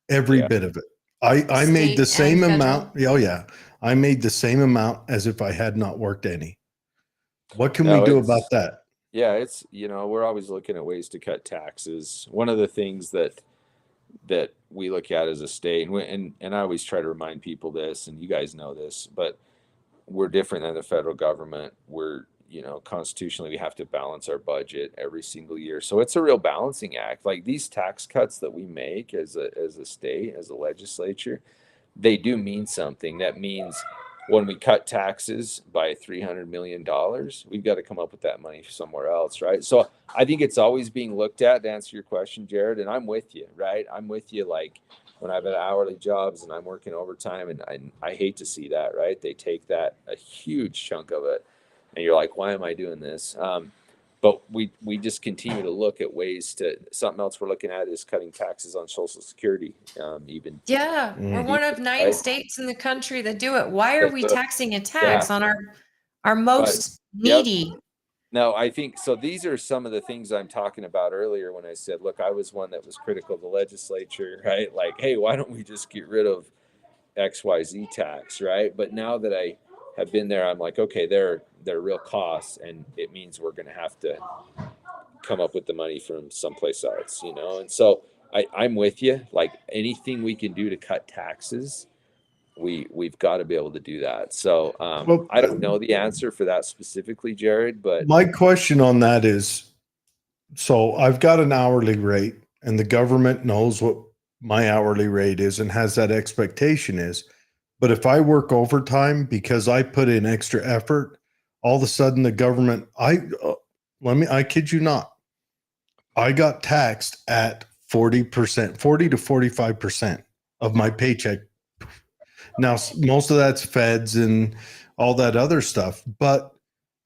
Every bit of it. I made the State same and amount. Oh yeah. I made the same amount as if I had not worked any. What can we do about that? Yeah, it's, we're always looking at ways to cut taxes. One of the things that we look at as a state, and I always try to remind people this, and you guys know this, but we're different than the federal government. We're, constitutionally, we have to balance our budget every single year. So it's a real balancing act. Like these tax cuts that we make as a state, as a legislature, they do mean something. That means when we cut taxes by $300 million, we've got to come up with that money somewhere else, right? So I think it's always being looked at, to answer your question, Jared, and I'm with you, right? I'm with you. Like when I've had hourly jobs and I'm working overtime, and I hate to see that, right? They take that, a huge chunk of it, and you're like, why am I doing this? But we just continue to look at ways to. Something else we're looking at is cutting taxes on Social Security. Even Yeah, we're one of 9 right? states in the country that do it. Why are we taxing a tax on our But most yep. needy? No, I think so. These are some of the things I'm talking about earlier when I said, look, I was one that was critical of the legislature, right? Like, hey, why don't we just get rid of XYZ tax, right? But now that I have been there, I'm like, okay, they're real costs, and it means we're going to have to come up with the money from someplace else, And so I'm with you. Like anything we can do to cut taxes, we've got to be able to do that. So Well, I don't know the answer for that specifically, Jared, but my question on that is, so I've got an hourly rate, and the government knows what my hourly rate is and has that expectation is. But if I work overtime because I put in extra effort, all of a sudden the government, I kid you not, I got taxed at 40%, 40 to 45% of my paycheck. Now, most of that's feds and all that other stuff, but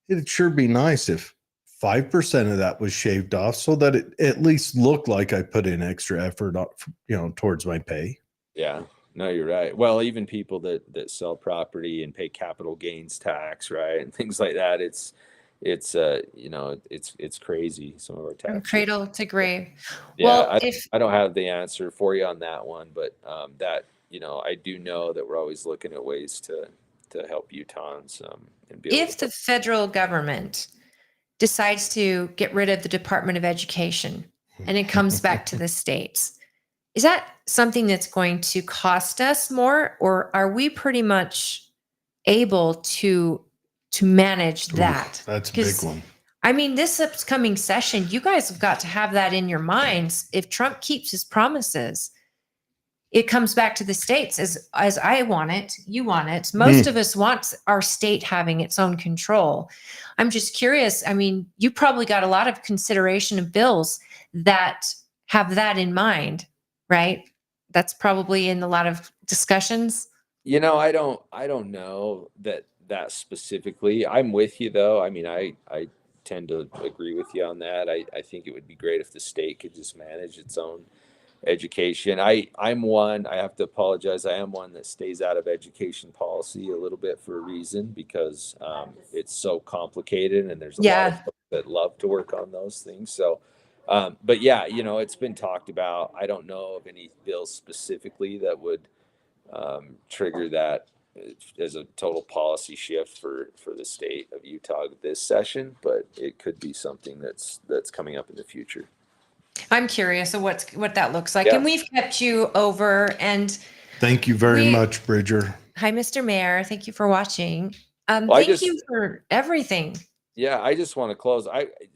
it'd sure be nice if 5% of that was shaved off so that it at least looked like I put in extra effort, towards my pay. yeah, no, you're right. Well, even people that sell property and pay capital gains tax, right, and things like that, it's it's crazy, some of our From tax. cradle to grave. Yeah, Well, if I don't have the answer for you on that one, but that I do know that we're always looking at ways to help Utahns and be able if the federal government decides to get rid of the Department of Education and it comes back to the states, is that something that's going to cost us more, or are we pretty much able to manage that? That's a big one. I mean, this upcoming session, you guys have got to have that in your minds. If Trump keeps his promises, it comes back to the states as I want it, you want it. Most of us want our state having its own control. I'm just curious. I mean, you probably got a lot of consideration of bills that have that in mind, right? That's probably in a lot of discussions. I don't know that specifically. I'm with you though. I mean, I tend to agree with you on that. I think it would be great if the state could just manage its own education. I'm one, I have to apologize. I am one that stays out of education policy a little bit for a reason, because it's so complicated and there's a lot of folks that love to work on those things. So, but yeah, it's been talked about. I don't know of any bills specifically that would trigger that as a total policy shift for the state of Utah this session, but it could be something that's coming up in the future. I'm curious of what that looks like. Yeah. And we've kept you over, and Thank you very much, Bridger. Hi, Mr. Mayor. Thank you for watching. Well, thank you for everything. Yeah, I just want to close.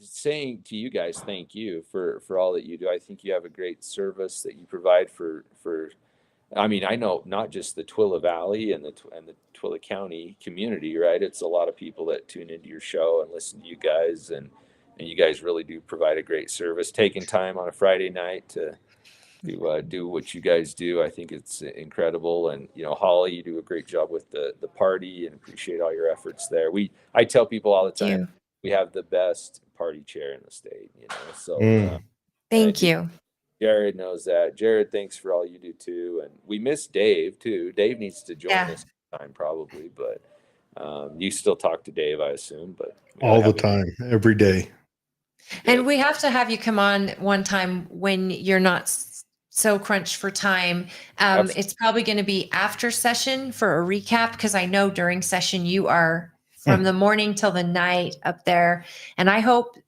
Saying to you guys, thank you for all that you do. I think you have a great service that you provide for I mean, I know not just the Twila Valley and the Twila County community, right? It's a lot of people that tune into your show and listen to you guys, and you guys really do provide a great service. Taking time on a Friday night to do what you guys do, I think it's incredible. And Holly, you do a great job with the party, and appreciate all your efforts there. I tell people all the Thank time, you. we have the best party chair in the state. So Mm. and Thank you. Jared knows that. Jared, thanks for all you do too. And we miss Dave too. Dave needs to join Yeah. us sometime probably, but you still talk to Dave, I assume. But we gotta All the have time, every day. And we have to have you come on one time when you're not so crunched for time. Absolutely. It's probably going to be after session for a recap, because I know during session you are from the morning till the night up there. And I hope,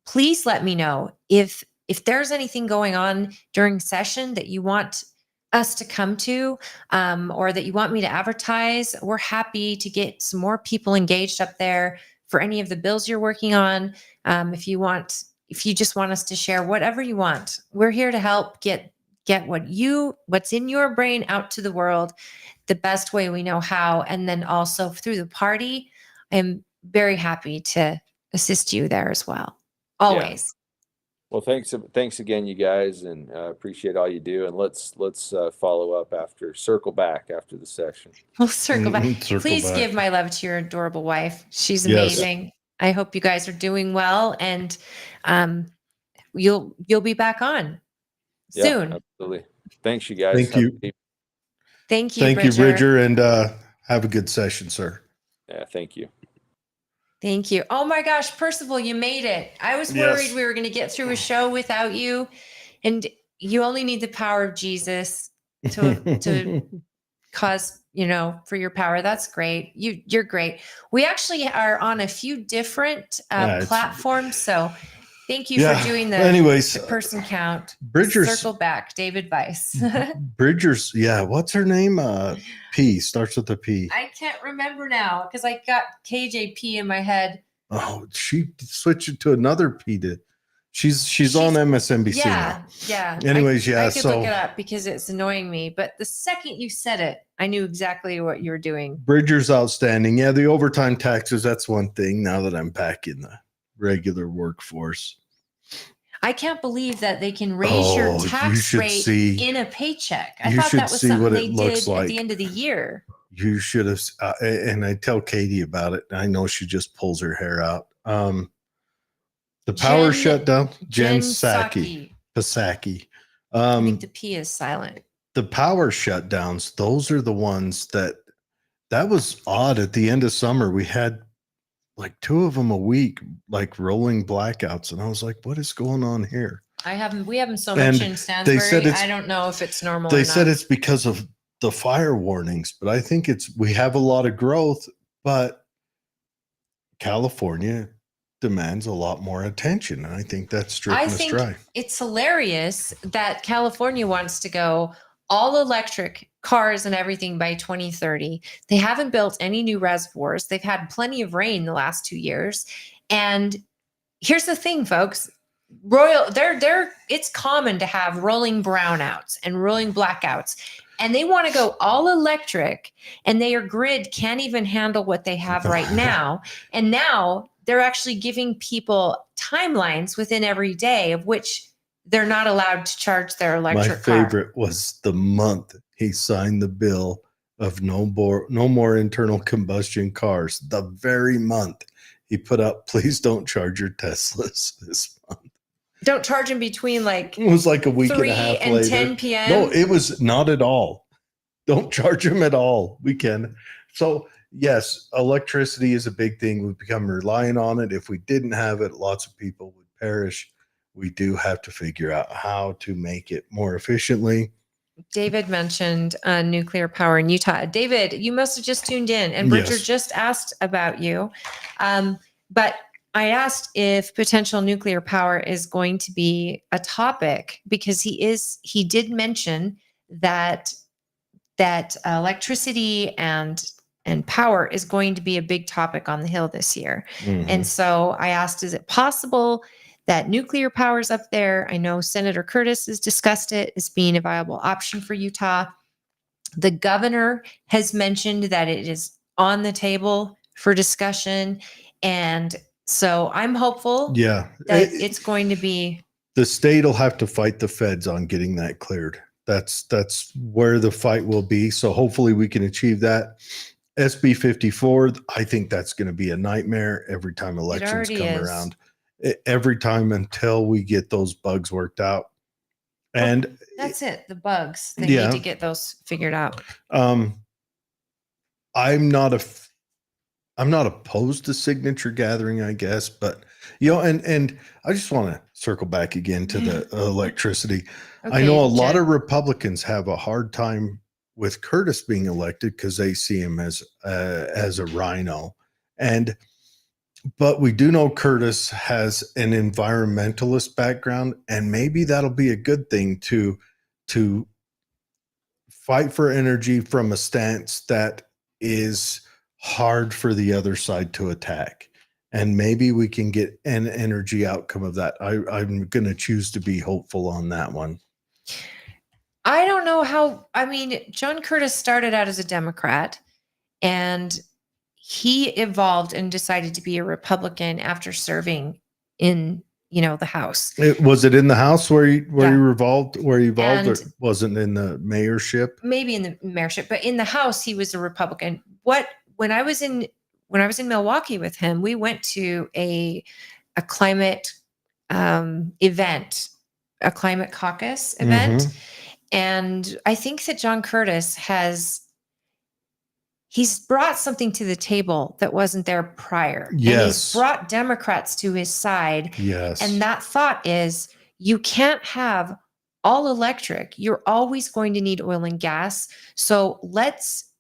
please let me know if there's anything going on during session that you want us to come to, or that you want me to advertise. We're happy to get some more people engaged up there for any of the bills you're working on. If you just want us to share whatever you want, we're here to help get what's in your brain out to the world the best way we know how. And then also through the party, I'm very happy to assist you there as well. Always. Well, thanks again, you guys, and appreciate all you do. And let's follow up circle back after the session. We'll circle back. Circle Please back. give my love to your adorable wife. She's Yes. amazing. I hope you guys are doing well, and you'll be back on soon. Yeah, absolutely. Thanks, you guys. Thank Have a you. good evening. Thank you, Thank Bridger. you, Bridger, and have a good session, sir. Yeah, thank you. Thank you. Oh my gosh, Percival, you made it. I was Yes. worried we were going to get through a show without you, and you only need the power of Jesus to cause, for your power. That's great. You're great. We actually are on a few different platforms, so thank you for doing the person count. Bridger's Circle back, David Weiss. Bridger's, what's her name? P, starts with a P. I can't remember now because I got KJP in my head. Oh, she switched it to another P. She's on MSNBC now. Yeah. Anyways, I could look it up because it's annoying me. But the second you said it, I knew exactly what you were doing. Bridger's outstanding. Yeah, the overtime taxes, that's one thing now that I'm back in the regular workforce. I can't believe that they can raise your tax rate in a paycheck. I thought that was something they did at the end of the year. You should have, and I tell Katie about it. I know she just pulls her hair out. The power shutdown, Jen Psaki. I think the P is silent. The power shutdowns, those are the ones that was odd. At the end of summer, we had like 2 of them a week, like rolling blackouts. And I was like, what is going on here? We have them so much in Stansbury. I don't know if it's normal. They said it's because of the fire warnings, but I think we have a lot of growth, but California demands a lot more attention. And I think that's stripping us dry. It's hilarious that California wants to go all electric cars and everything by 2030. They haven't built any new reservoirs. They've had plenty of rain the last 2 years. And here's the thing, folks. It's common to have rolling brownouts and rolling blackouts. And they want to go all electric, and their grid can't even handle what they have right now. And now they're actually giving people timelines within every day of which they're not allowed to charge their electric car. My favorite was the month he signed the bill of no more internal combustion cars. The very month he put up, please don't charge your Teslas this month. Don't charge them between it was like a week and a half later. 10 p.m. No, it was not at all. Don't charge them at all. We can. So yes, electricity is a big thing. We've become reliant on it. If we didn't have it, lots of people would perish. We do have to figure out how to make it more efficiently. David mentioned nuclear power in Utah. David, you must have just tuned in, and Bridger just asked about you. But I asked if potential nuclear power is going to be a topic because he did mention that electricity and power is going to be a big topic on the Hill this year. Mm-hmm. And so I asked, is it possible that nuclear power is up there? I know Senator Curtis has discussed it as being a viable option for Utah. The governor has mentioned that it is on the table for discussion. And so I'm hopeful Yeah. that it's going to be. The state will have to fight the feds on getting that cleared. That's where the fight will be. So hopefully we can achieve that. SB 54, I think that's going to be a nightmare every time elections already come is. around. Every time until we get those bugs worked out. And That's it. The bugs. They Yeah. need to get those figured out. I'm not opposed to signature gathering, I guess, but and I just want to circle back again to the electricity. I Okay, know a lot Jen. of Republicans have a hard time with Curtis being elected because they see him as a rhino, but we do know Curtis has an environmentalist background, and maybe that'll be a good thing to fight for energy from a stance that is hard for the other side to attack. And maybe we can get an energy outcome of that. I'm going to choose to be hopeful on that one. I don't know how. I mean, John Curtis started out as a Democrat, and he evolved and decided to be a Republican after serving in, the House. Was it in the House where he Yeah. evolved, or And wasn't in the mayorship? maybe in the mayorship, but in the House, he was a Republican. When I was in Milwaukee with him, we went to a climate event, a climate caucus event. Mhm. And I think that John Curtis he's brought something to the table that wasn't there prior. And he's Yes. brought Democrats to his side. Yes. And that thought is, you can't have all electric. You're always going to need oil and gas. So let's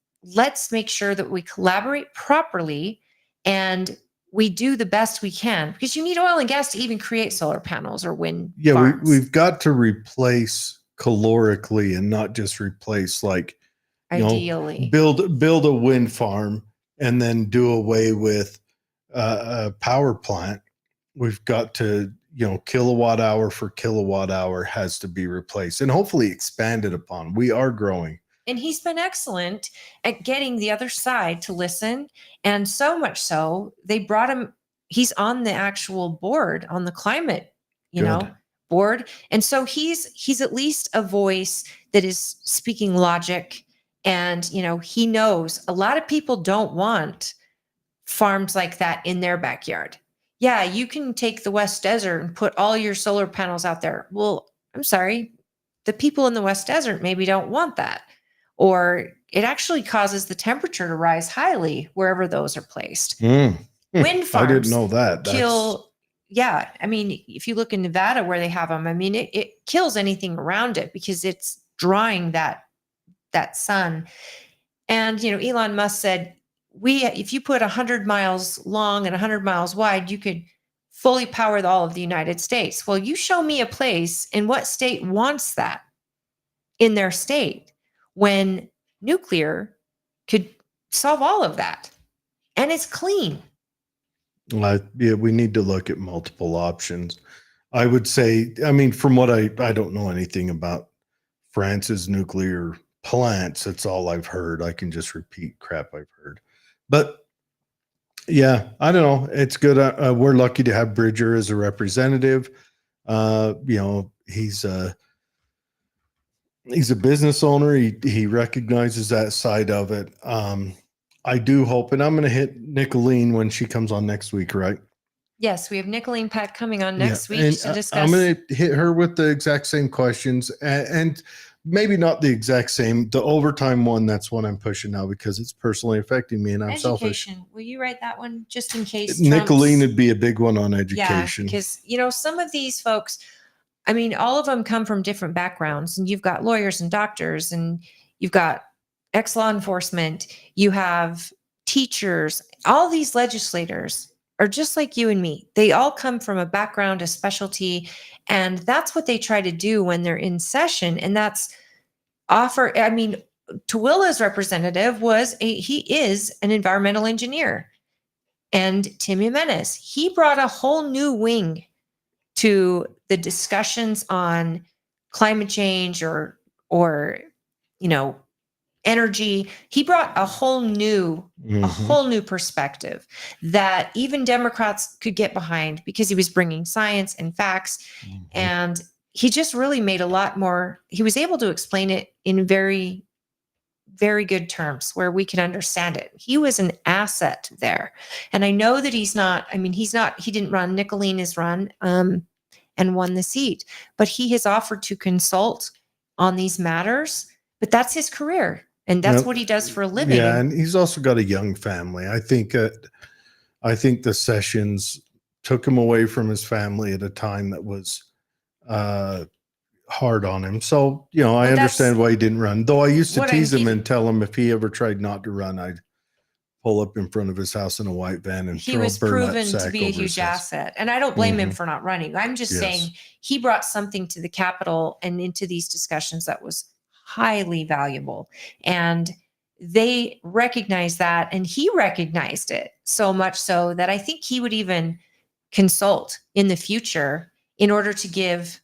make sure that we collaborate properly and we do the best we can, because you need oil and gas to even create solar panels or wind farms. We've got to replace calorically and not just replace, like, Ideally. build a wind farm and then do away with a power plant. We've got to, kilowatt hour for kilowatt hour has to be replaced and hopefully expanded upon. We are growing. And he's been excellent at getting the other side to listen. And so much so, they brought him, he's on the actual board, on the climate, Good. board. And so he's at least a voice that is speaking logic. And, he knows a lot of people don't want farms like that in their backyard. Yeah, you can take the West Desert and put all your solar panels out there. Well, I'm sorry, the people in the West Desert maybe don't want that. Or it actually causes the temperature to rise highly wherever those are placed. Wind farms. I didn't know that. Yeah. I mean, if you look in Nevada where they have them, I mean, it kills anything around it because it's drawing that sun. And, Elon Musk said, if you put 100 miles long and 100 miles wide, you could fully power all of the United States. Well, you show me a place in what state wants that in their state when nuclear could solve all of that. And it's clean. We need to look at multiple options. I would say, I mean, from what I don't know anything about France's nuclear plants. That's all I've heard. I can just repeat crap I've heard. But yeah, I don't know. It's good. We're lucky to have Bridger as a representative. He's a business owner. He recognizes that side of it. I do hope, and I'm going to hit Nicolene when she comes on next week, right? Yes, we have Nicolene Peck coming on next week to discuss. I'm going to hit her with the exact same questions and maybe not the exact same. The overtime one, that's one I'm pushing now because it's personally affecting me and I'm selfish. Will you write that one just in case? Nicolene would be a big one on education. Yeah, because, some of these folks, I mean, all of them come from different backgrounds, and you've got lawyers and doctors, and you've got ex-law enforcement, you have teachers, all these legislators are just like you and me. They all come from a background, a specialty, and that's what they try to do when they're in session. And that's Tooele's representative he is an environmental engineer. And Tim Jimenez, he brought a whole new wing to the discussions on climate change or energy. He brought a whole new Mhm. perspective that even Democrats could get behind because he was bringing science and facts. Mhm. And he just really made a lot more. He was able to explain it in very, very good terms where we can understand it. He was an asset there. And I know that he didn't run. Nicolene has run and won the seat, but he has offered to consult on these matters. But that's his career. And that's Yep. what he does for a living. Yeah, and he's also got a young family. I think the sessions took him away from his family at a time that was hard on him. So, I Well, understand why he didn't run. Though I used to what tease I'm him getting- and tell him if he ever tried not to run, I'd pull up in front of his house in a white van and he throw was a burn proven to sack be a over his huge head. asset. And I don't blame him Mhm. for not running. I'm just Yes. saying he brought something to the Capitol and into these discussions that was highly valuable. And they recognized that, and he recognized it so much so that I think he would even consult in the future in order to give,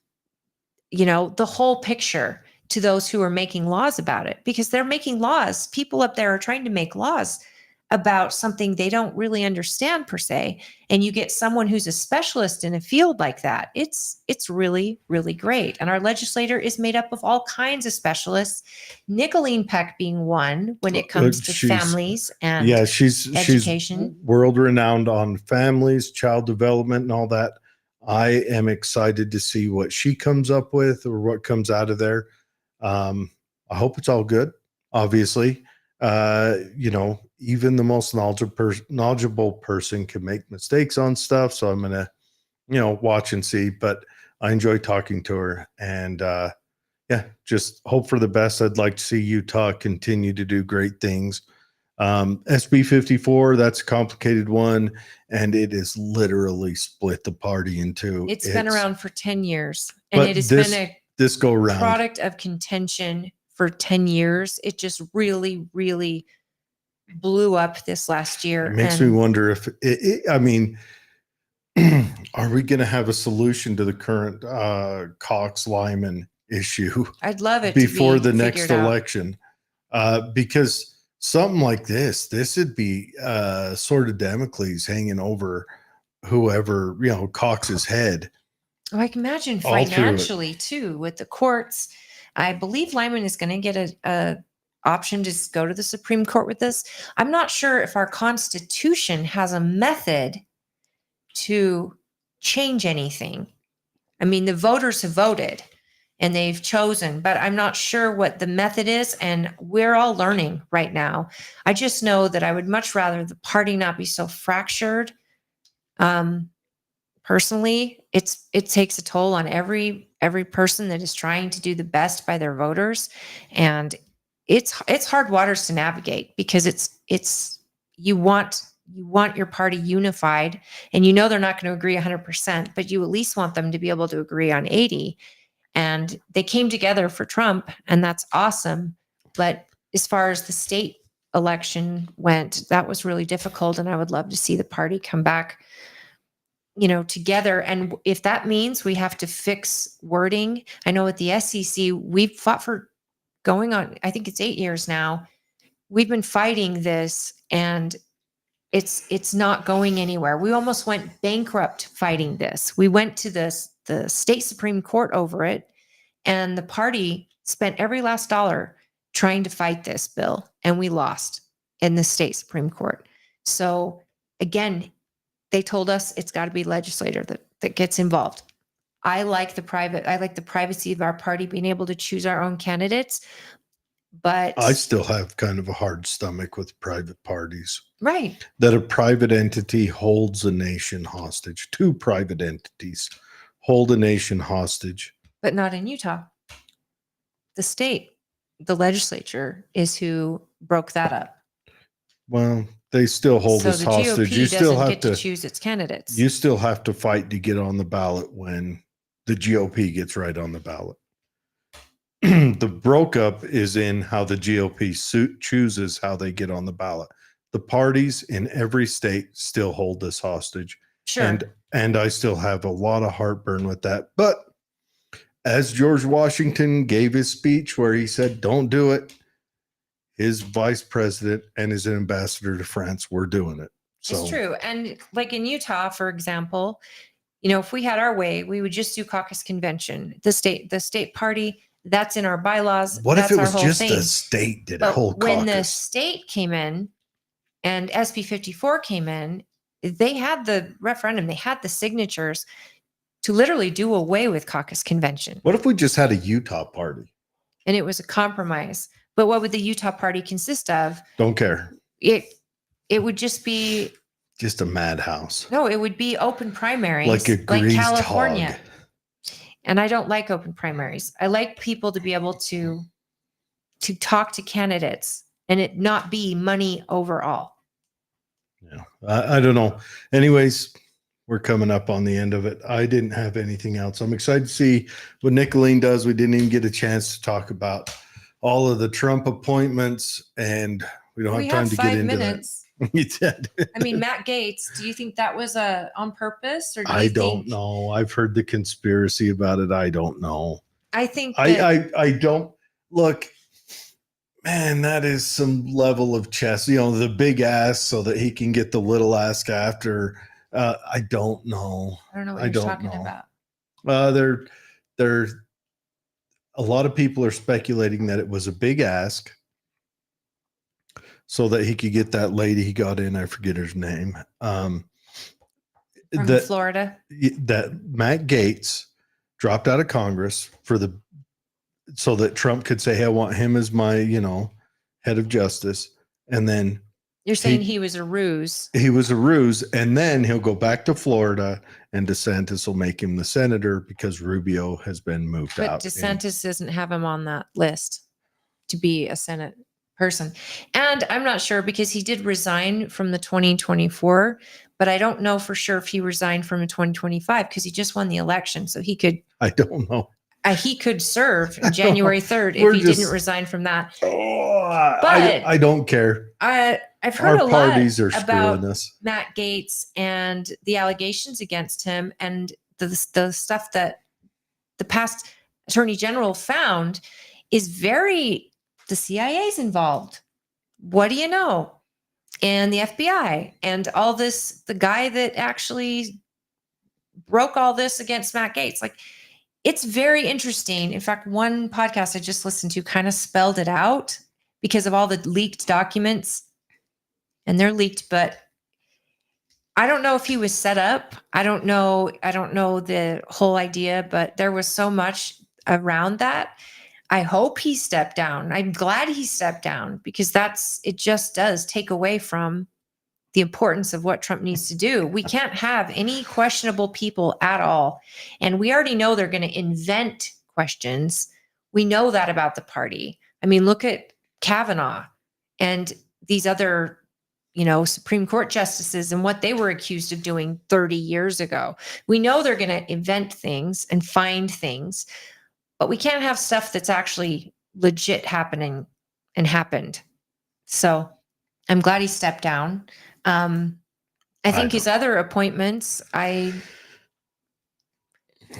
the whole picture to those who are making laws about it, because they're making laws. People up there are trying to make laws about something they don't really understand per se. And you get someone who's a specialist in a field like that. It's really, really great. And our legislator is made up of all kinds of specialists, Nicolene Peck being one when it comes to She's- families and Yeah, she's education. world renowned on families, child development, and all that. I am excited to see what she comes up with or what comes out of there. I hope it's all good. Obviously, even the most knowledgeable person can make mistakes on stuff. So I'm gonna, watch and see. But I enjoy talking to her, and just hope for the best. I'd like to see Utah continue to do great things. SB 54, that's a complicated one, and it is literally split the party into. It's been around for 10 years, and But it has this- been a This go round, product of contention for 10 years. It just really, really blew up this last year. it makes me wonder if are we going to have a solution to the current Cox Lyman issue I'd love it before to be the next figured out. election? Because something like this would be sort of Damocles hanging over whoever, Cox's head. Oh, I can imagine All through it. financially too with the courts. I believe Lyman is going to get a option to go to the Supreme Court with this. I'm not sure if our Constitution has a method to change anything. I mean, the voters have voted and they've chosen, but I'm not sure what the method is. And we're all learning right now. I just know that I would much rather the party not be so fractured. Personally, it takes a toll on every person that is trying to do the best by their voters. And it's hard waters to navigate because it's you want your party unified, and they're not going to agree 100%, but you at least want them to be able to agree on 80. And they came together for Trump, and that's awesome. But as far as the state election went, that was really difficult, and I would love to see the party come back together. And if that means we have to fix wording, I know at the SEC, we've fought for going on, I think it's 8 years now. We've been fighting this, and it's not going anywhere. We almost went bankrupt fighting this. We went to the state Supreme Court over it, and the party spent every last dollar trying to fight this bill, and we lost in the state Supreme Court. So again, they told us it's got to be legislator that gets involved. I like the privacy of our party being able to choose our own candidates, but I still have kind of a hard stomach with private parties. right. That a private entity holds a nation hostage. Two private entities hold a nation hostage. But not in Utah. The state, the legislature is who broke that up. Well, they still hold So us the hostage. GOP You still doesn't have get to choose its candidates. You still have to fight to get on the ballot when the GOP gets right on the ballot. The broke up is in how the GOP chooses how they get on the ballot. The parties in every state still hold this hostage. Sure. And I still have a lot of heartburn with that. But as George Washington gave his speech where he said, "Don't do it," his vice president and his ambassador to France were doing it. So It's true. And like in Utah, for example, if we had our way, we would just do caucus convention. The state party, that's in our bylaws. what that's if it our was whole just thing. a state did a But whole when the caucus? state came in and SB 54 came in, they had the referendum, they had the signatures to literally do away with caucus convention. What if we just had a Utah party? And it was a compromise. But what would the Utah party consist of? Don't care. It would just be Just a madhouse. no, it would be open primaries Like a greased California. hog. And I don't like open primaries. I like people to be able to talk to candidates and it not be money overall. Yeah. I don't know. Anyways, we're coming up on the end of it. I didn't have anything else. I'm excited to see what Nicolene does. We didn't even get a chance to talk about all of the Trump appointments, and we don't have time to get into minutes. that. You did. I mean, Matt Gaetz, do you think that was on purpose, or do you I don't think, know. I've heard the conspiracy about it. I don't know. I think that, I don't look, man, that is some level of chess, the big ass so that he can get the little ass after. I don't know. I don't know what I you're don't talking know. about. They're a lot of people are speculating that it was a big ask so that he could get that lady he got in. I forget her name. From That Florida. Matt Gaetz dropped out of Congress so that Trump could say, hey, I want him as my, head of justice. And then You're saying he was a ruse. he was a ruse. And then he'll go back to Florida and DeSantis will make him the senator because Rubio has been moved But out. DeSantis doesn't have him on that list to be a Senate person. And I'm not sure because he did resign from the 2024, but I don't know for sure if he resigned from the 2025 because he just won the election. So he could I don't know. he could serve January 3rd if We're he just- didn't resign from that. But I don't care. I've heard Our a parties lot are about screwing us. Matt Gaetz and the allegations against him and the stuff that the past attorney general found is the CIA's involved. What do you know? And the FBI and all this, the guy that actually broke all this against Matt Gaetz. Like, it's very interesting. In fact, one podcast I just listened to kind of spelled it out because of all the leaked documents. And they're leaked, but I don't know if he was set up. I don't know the whole idea, but there was so much around that. I hope he stepped down. I'm glad he stepped down because it just does take away from the importance of what Trump needs to do. We can't have any questionable people at all. And we already know they're going to invent questions. We know that about the party. I mean, look at Kavanaugh and these other Supreme Court justices and what they were accused of doing 30 years ago. We know they're going to invent things and find things, but we can't have stuff that's actually legit happening and happened. So I'm glad he stepped down. I think his other appointments, I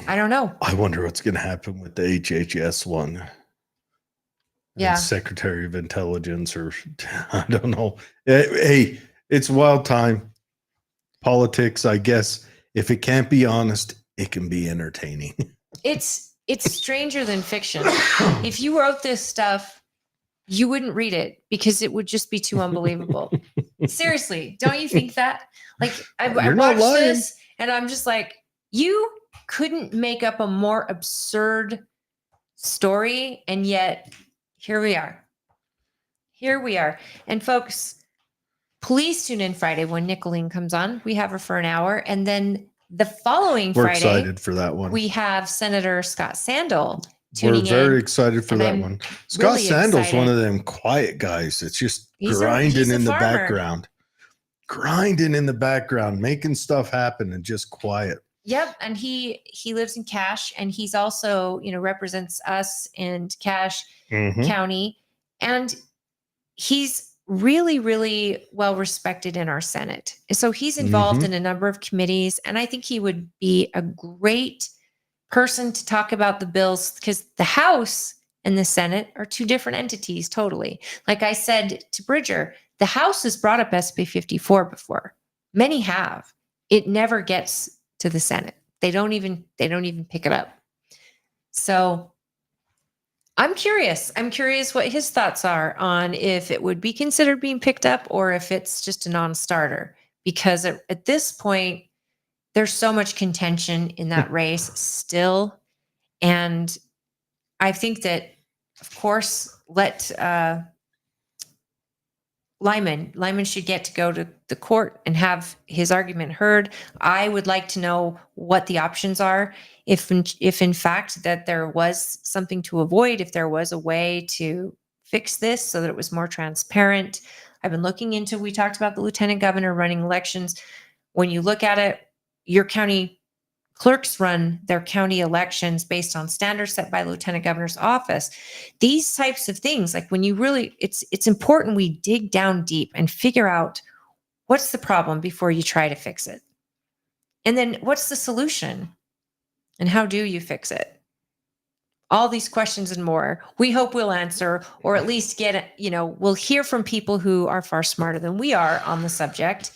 don't know. I wonder what's going to happen with the HHS one. Yeah. Secretary of Intelligence, or I don't know. Hey, it's wild time. Politics, I guess. If it can't be honest, it can be entertaining. It's stranger than fiction. If you wrote this stuff, you wouldn't read it because it would just be too unbelievable. Seriously, don't you think that? Like, I You're not watched lying. this and I'm just like, you couldn't make up a more absurd story, and yet here we are. Here we are. And folks, please tune in Friday when Nicolene comes on. We have her for an hour. And then the following We're Friday, excited for that one. we have Senator Scott Sandel We're tuning very in. excited for and that I'm one. Scott really Sandel's excited. one of them quiet guys that's just He's grinding a in the farmer. background. Grinding in the background, making stuff happen and just quiet. Yep, and he lives in Cache, and he's also represents us in Cache Mhm. County, and he's really, really well respected in our Senate. So he's involved Mhm. in a number of committees, and I think he would be a great person to talk about the bills because the House and the Senate are two different entities totally. Like I said to Bridger, the House has brought up SB 54 before. Many have. It never gets to the Senate. They don't even pick it up. So I'm curious. I'm curious what his thoughts are on if it would be considered being picked up or if it's just a non-starter. Because at this point, there's so much contention in that race still. And I think that, of course, let Lyman should get to go to the court and have his argument heard. I would like to know what the options are. If in fact that there was something to avoid, if there was a way to fix this so that it was more transparent. I've been looking into, we talked about the lieutenant governor running elections. When you look at it, your county clerks run their county elections based on standards set by the lieutenant governor's office. These types of things, like when you really, it's important we dig down deep and figure out what's the problem before you try to fix it. And then what's the solution? And how do you fix it? All these questions and more, we hope we'll answer, or at least get, we'll hear from people who are far smarter than we are on the subject.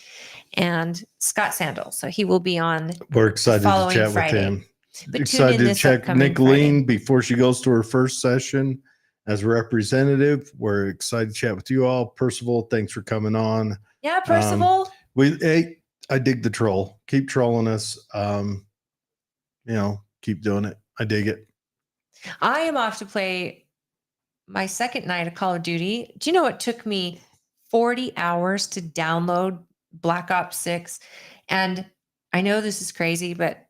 And Scott Sandel. So he will be on. We're excited to following chat Friday. with him. But Excited tune in to this check upcoming Nicolene before she goes to her first session as a representative. We're excited to chat with you all. Percival, thanks for coming on. Yeah, Percival. I dig the troll. Keep trolling us. Keep doing it. I dig it. I am off to play my second night of Call of Duty. Do you know it took me 40 hours to download Black Ops 6? And I know this is crazy, but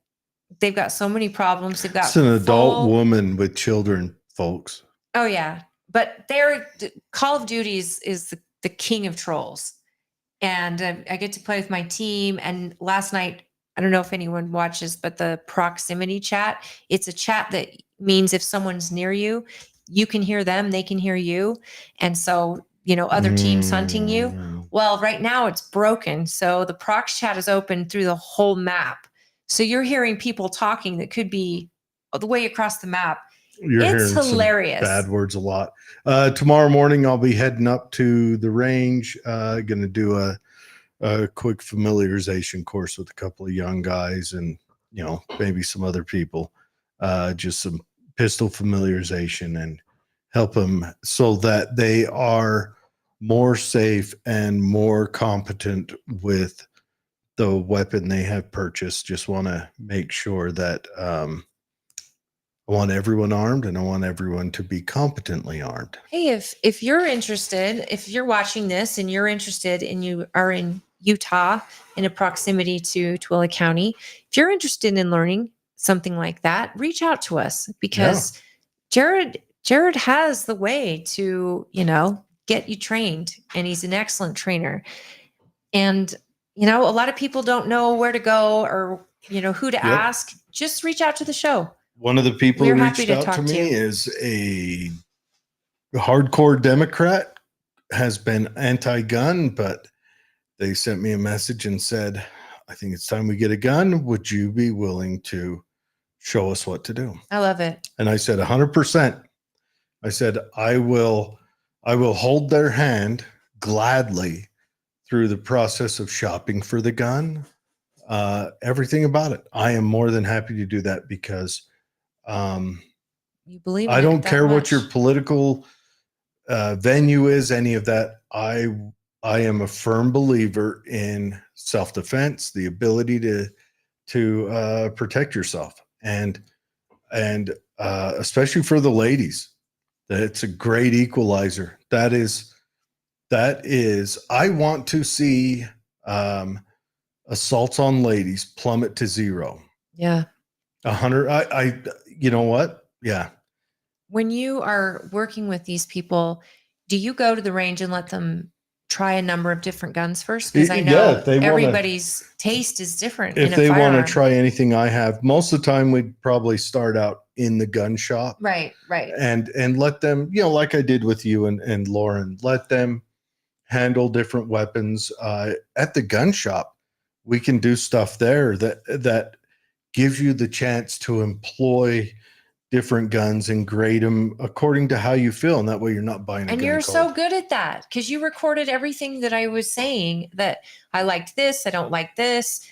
they've got so many problems. They've got It's an adult woman with children, folks. Oh yeah, but Call of Duty is the king of trolls, and I get to play with my team. And last night, I don't know if anyone watches, but the proximity chat. It's a chat that means if someone's near you, you can hear them, they can hear you, and so other teams hunting you. Well, right now it's broken, so the prox chat is open through the whole map. So you're hearing people talking that could be the way across the map. It's hilarious. Bad words a lot. Tomorrow morning, I'll be heading up to the range. Going to do a quick familiarization course with a couple of young guys and, maybe some other people. Just some pistol familiarization and help them so that they are more safe and more competent with the weapon they have purchased. Just want to make sure that I want everyone armed, and I want everyone to be competently armed. Hey, if you're interested, if you're watching this and you're interested and you are in Utah in a proximity to Tooele County, if you're interested in learning something like that, reach out to us, because Jared has the way to, get you trained, and he's an excellent trainer. And, a lot of people don't know where to go or, who to ask. Just reach out to the show. One of the people who reached out to me is a hardcore Democrat, has been anti-gun, but they sent me a message and said, I think it's time we get a gun. Would you be willing to show us what to do? I love it. And I said, 100%. I said, I will hold their hand gladly through the process of shopping for the gun, everything about it. I am more than happy to do that because you believe I don't care what your political venue is, any of that. I am a firm believer in self-defense, the ability to protect yourself, and especially for the ladies, that it's a great equalizer. That is, I want to see assaults on ladies plummet to zero. Yeah. 100. You know what? Yeah. When you are working with these people, do you go to the range and let them try a number of different guns first? Because I know everybody's taste is different. If they want to try anything I have, most of the time we'd probably start out in the gun shop. Right. And let them, like I did with you and Lauren, let them handle different weapons. At the gun shop, we can do stuff there that gives you the chance to employ different guns and grade them according to how you feel. And that way you're not buying a And gun you're cold. so good at that because you recorded everything that I was saying, that I liked this, I don't like this,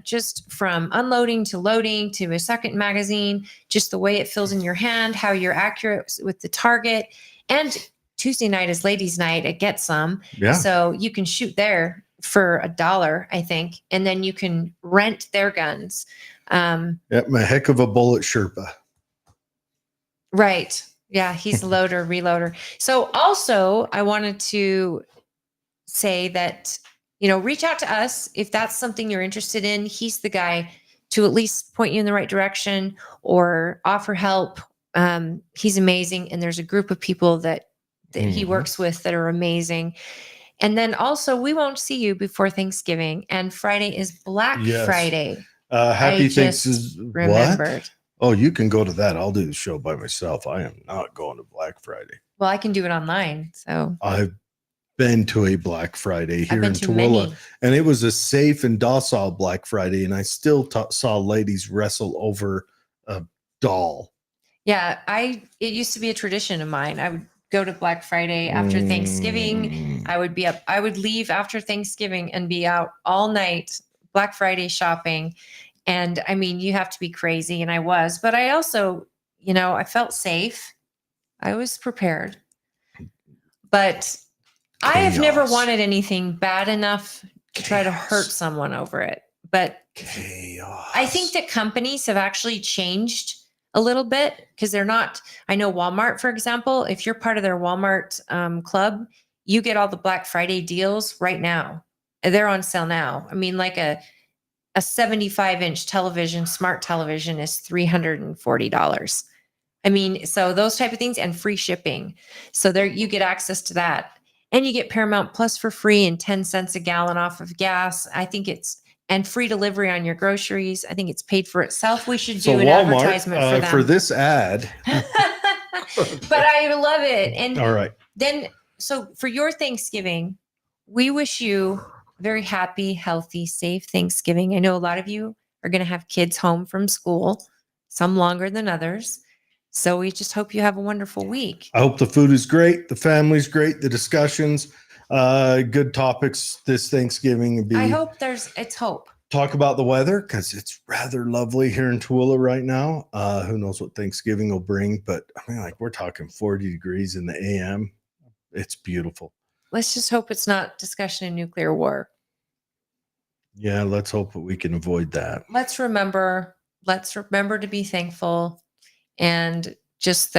just from unloading to loading to a second magazine, just the way it feels in your hand, how you're accurate with the target. And Tuesday night is ladies' night at Get Some. Yeah. So you can shoot there for $1, I think, and then you can rent their guns. Yep, I'm a heck of a bullet Sherpa. Right. Yeah, he's a loader, reloader. So also, I wanted to say that, reach out to us if that's something you're interested in. He's the guy to at least point you in the right direction or offer help. He's amazing. And there's a group of people that he works with that are amazing. And then also, we won't see you before Thanksgiving. And Friday is Black Friday. Happy just remembered. What? Oh, you can go to that. I'll do the show by myself. I am not going to Black Friday. Well, I can do it online. So I've been to a Black Friday here in Tooele, many. and it was a safe and docile Black Friday. And I still saw ladies wrestle over a doll. Yeah, it used to be a tradition of mine. I would go to Black Friday after Thanksgiving. I would leave after Thanksgiving and be out all night Black Friday shopping. And I mean, you have to be crazy. And I was, but I also, I felt safe. I was prepared. But I have never wanted anything bad enough to try to hurt someone over it. But I think that companies have actually changed a little bit because they're not. I know Walmart, for example, if you're part of their Walmart club, you get all the Black Friday deals right now. They're on sale now. I mean, like a 75-inch television, smart television is $340. I mean, so those type of things and free shipping. So there you get access to that. And you get Paramount Plus for free and 10 cents a gallon off of gas. I think and free delivery on your groceries. I think it's paid for itself. We should do an Walmart, advertisement for them. For this ad. But I love it. And all right. Then, so for your Thanksgiving, we wish you a very happy, healthy, safe Thanksgiving. I know a lot of you are going to have kids home from school, some longer than others. So we just hope you have a wonderful week. I hope the food is great. The family's great. The discussions, good topics this Thanksgiving. I hope it's hope. Talk about the weather because it's rather lovely here in Tooele right now. Who knows what Thanksgiving will bring, but I mean, we're talking 40 degrees in the AM. It's beautiful. Let's just hope it's not discussion of nuclear war. Yeah, let's hope that we can avoid that. Let's remember to be thankful and just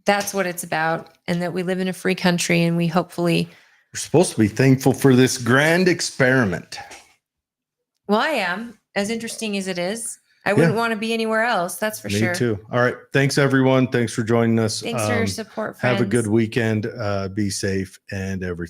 that's what it's about, and that we live in a free country, and we're supposed to be thankful for this grand experiment. Well, I am, as interesting as it is. I wouldn't want to be anywhere else. That's for sure. Me too. All right. Thanks, everyone. Thanks for joining us. Thanks for your support, friends. Have a good weekend. Be safe and everything.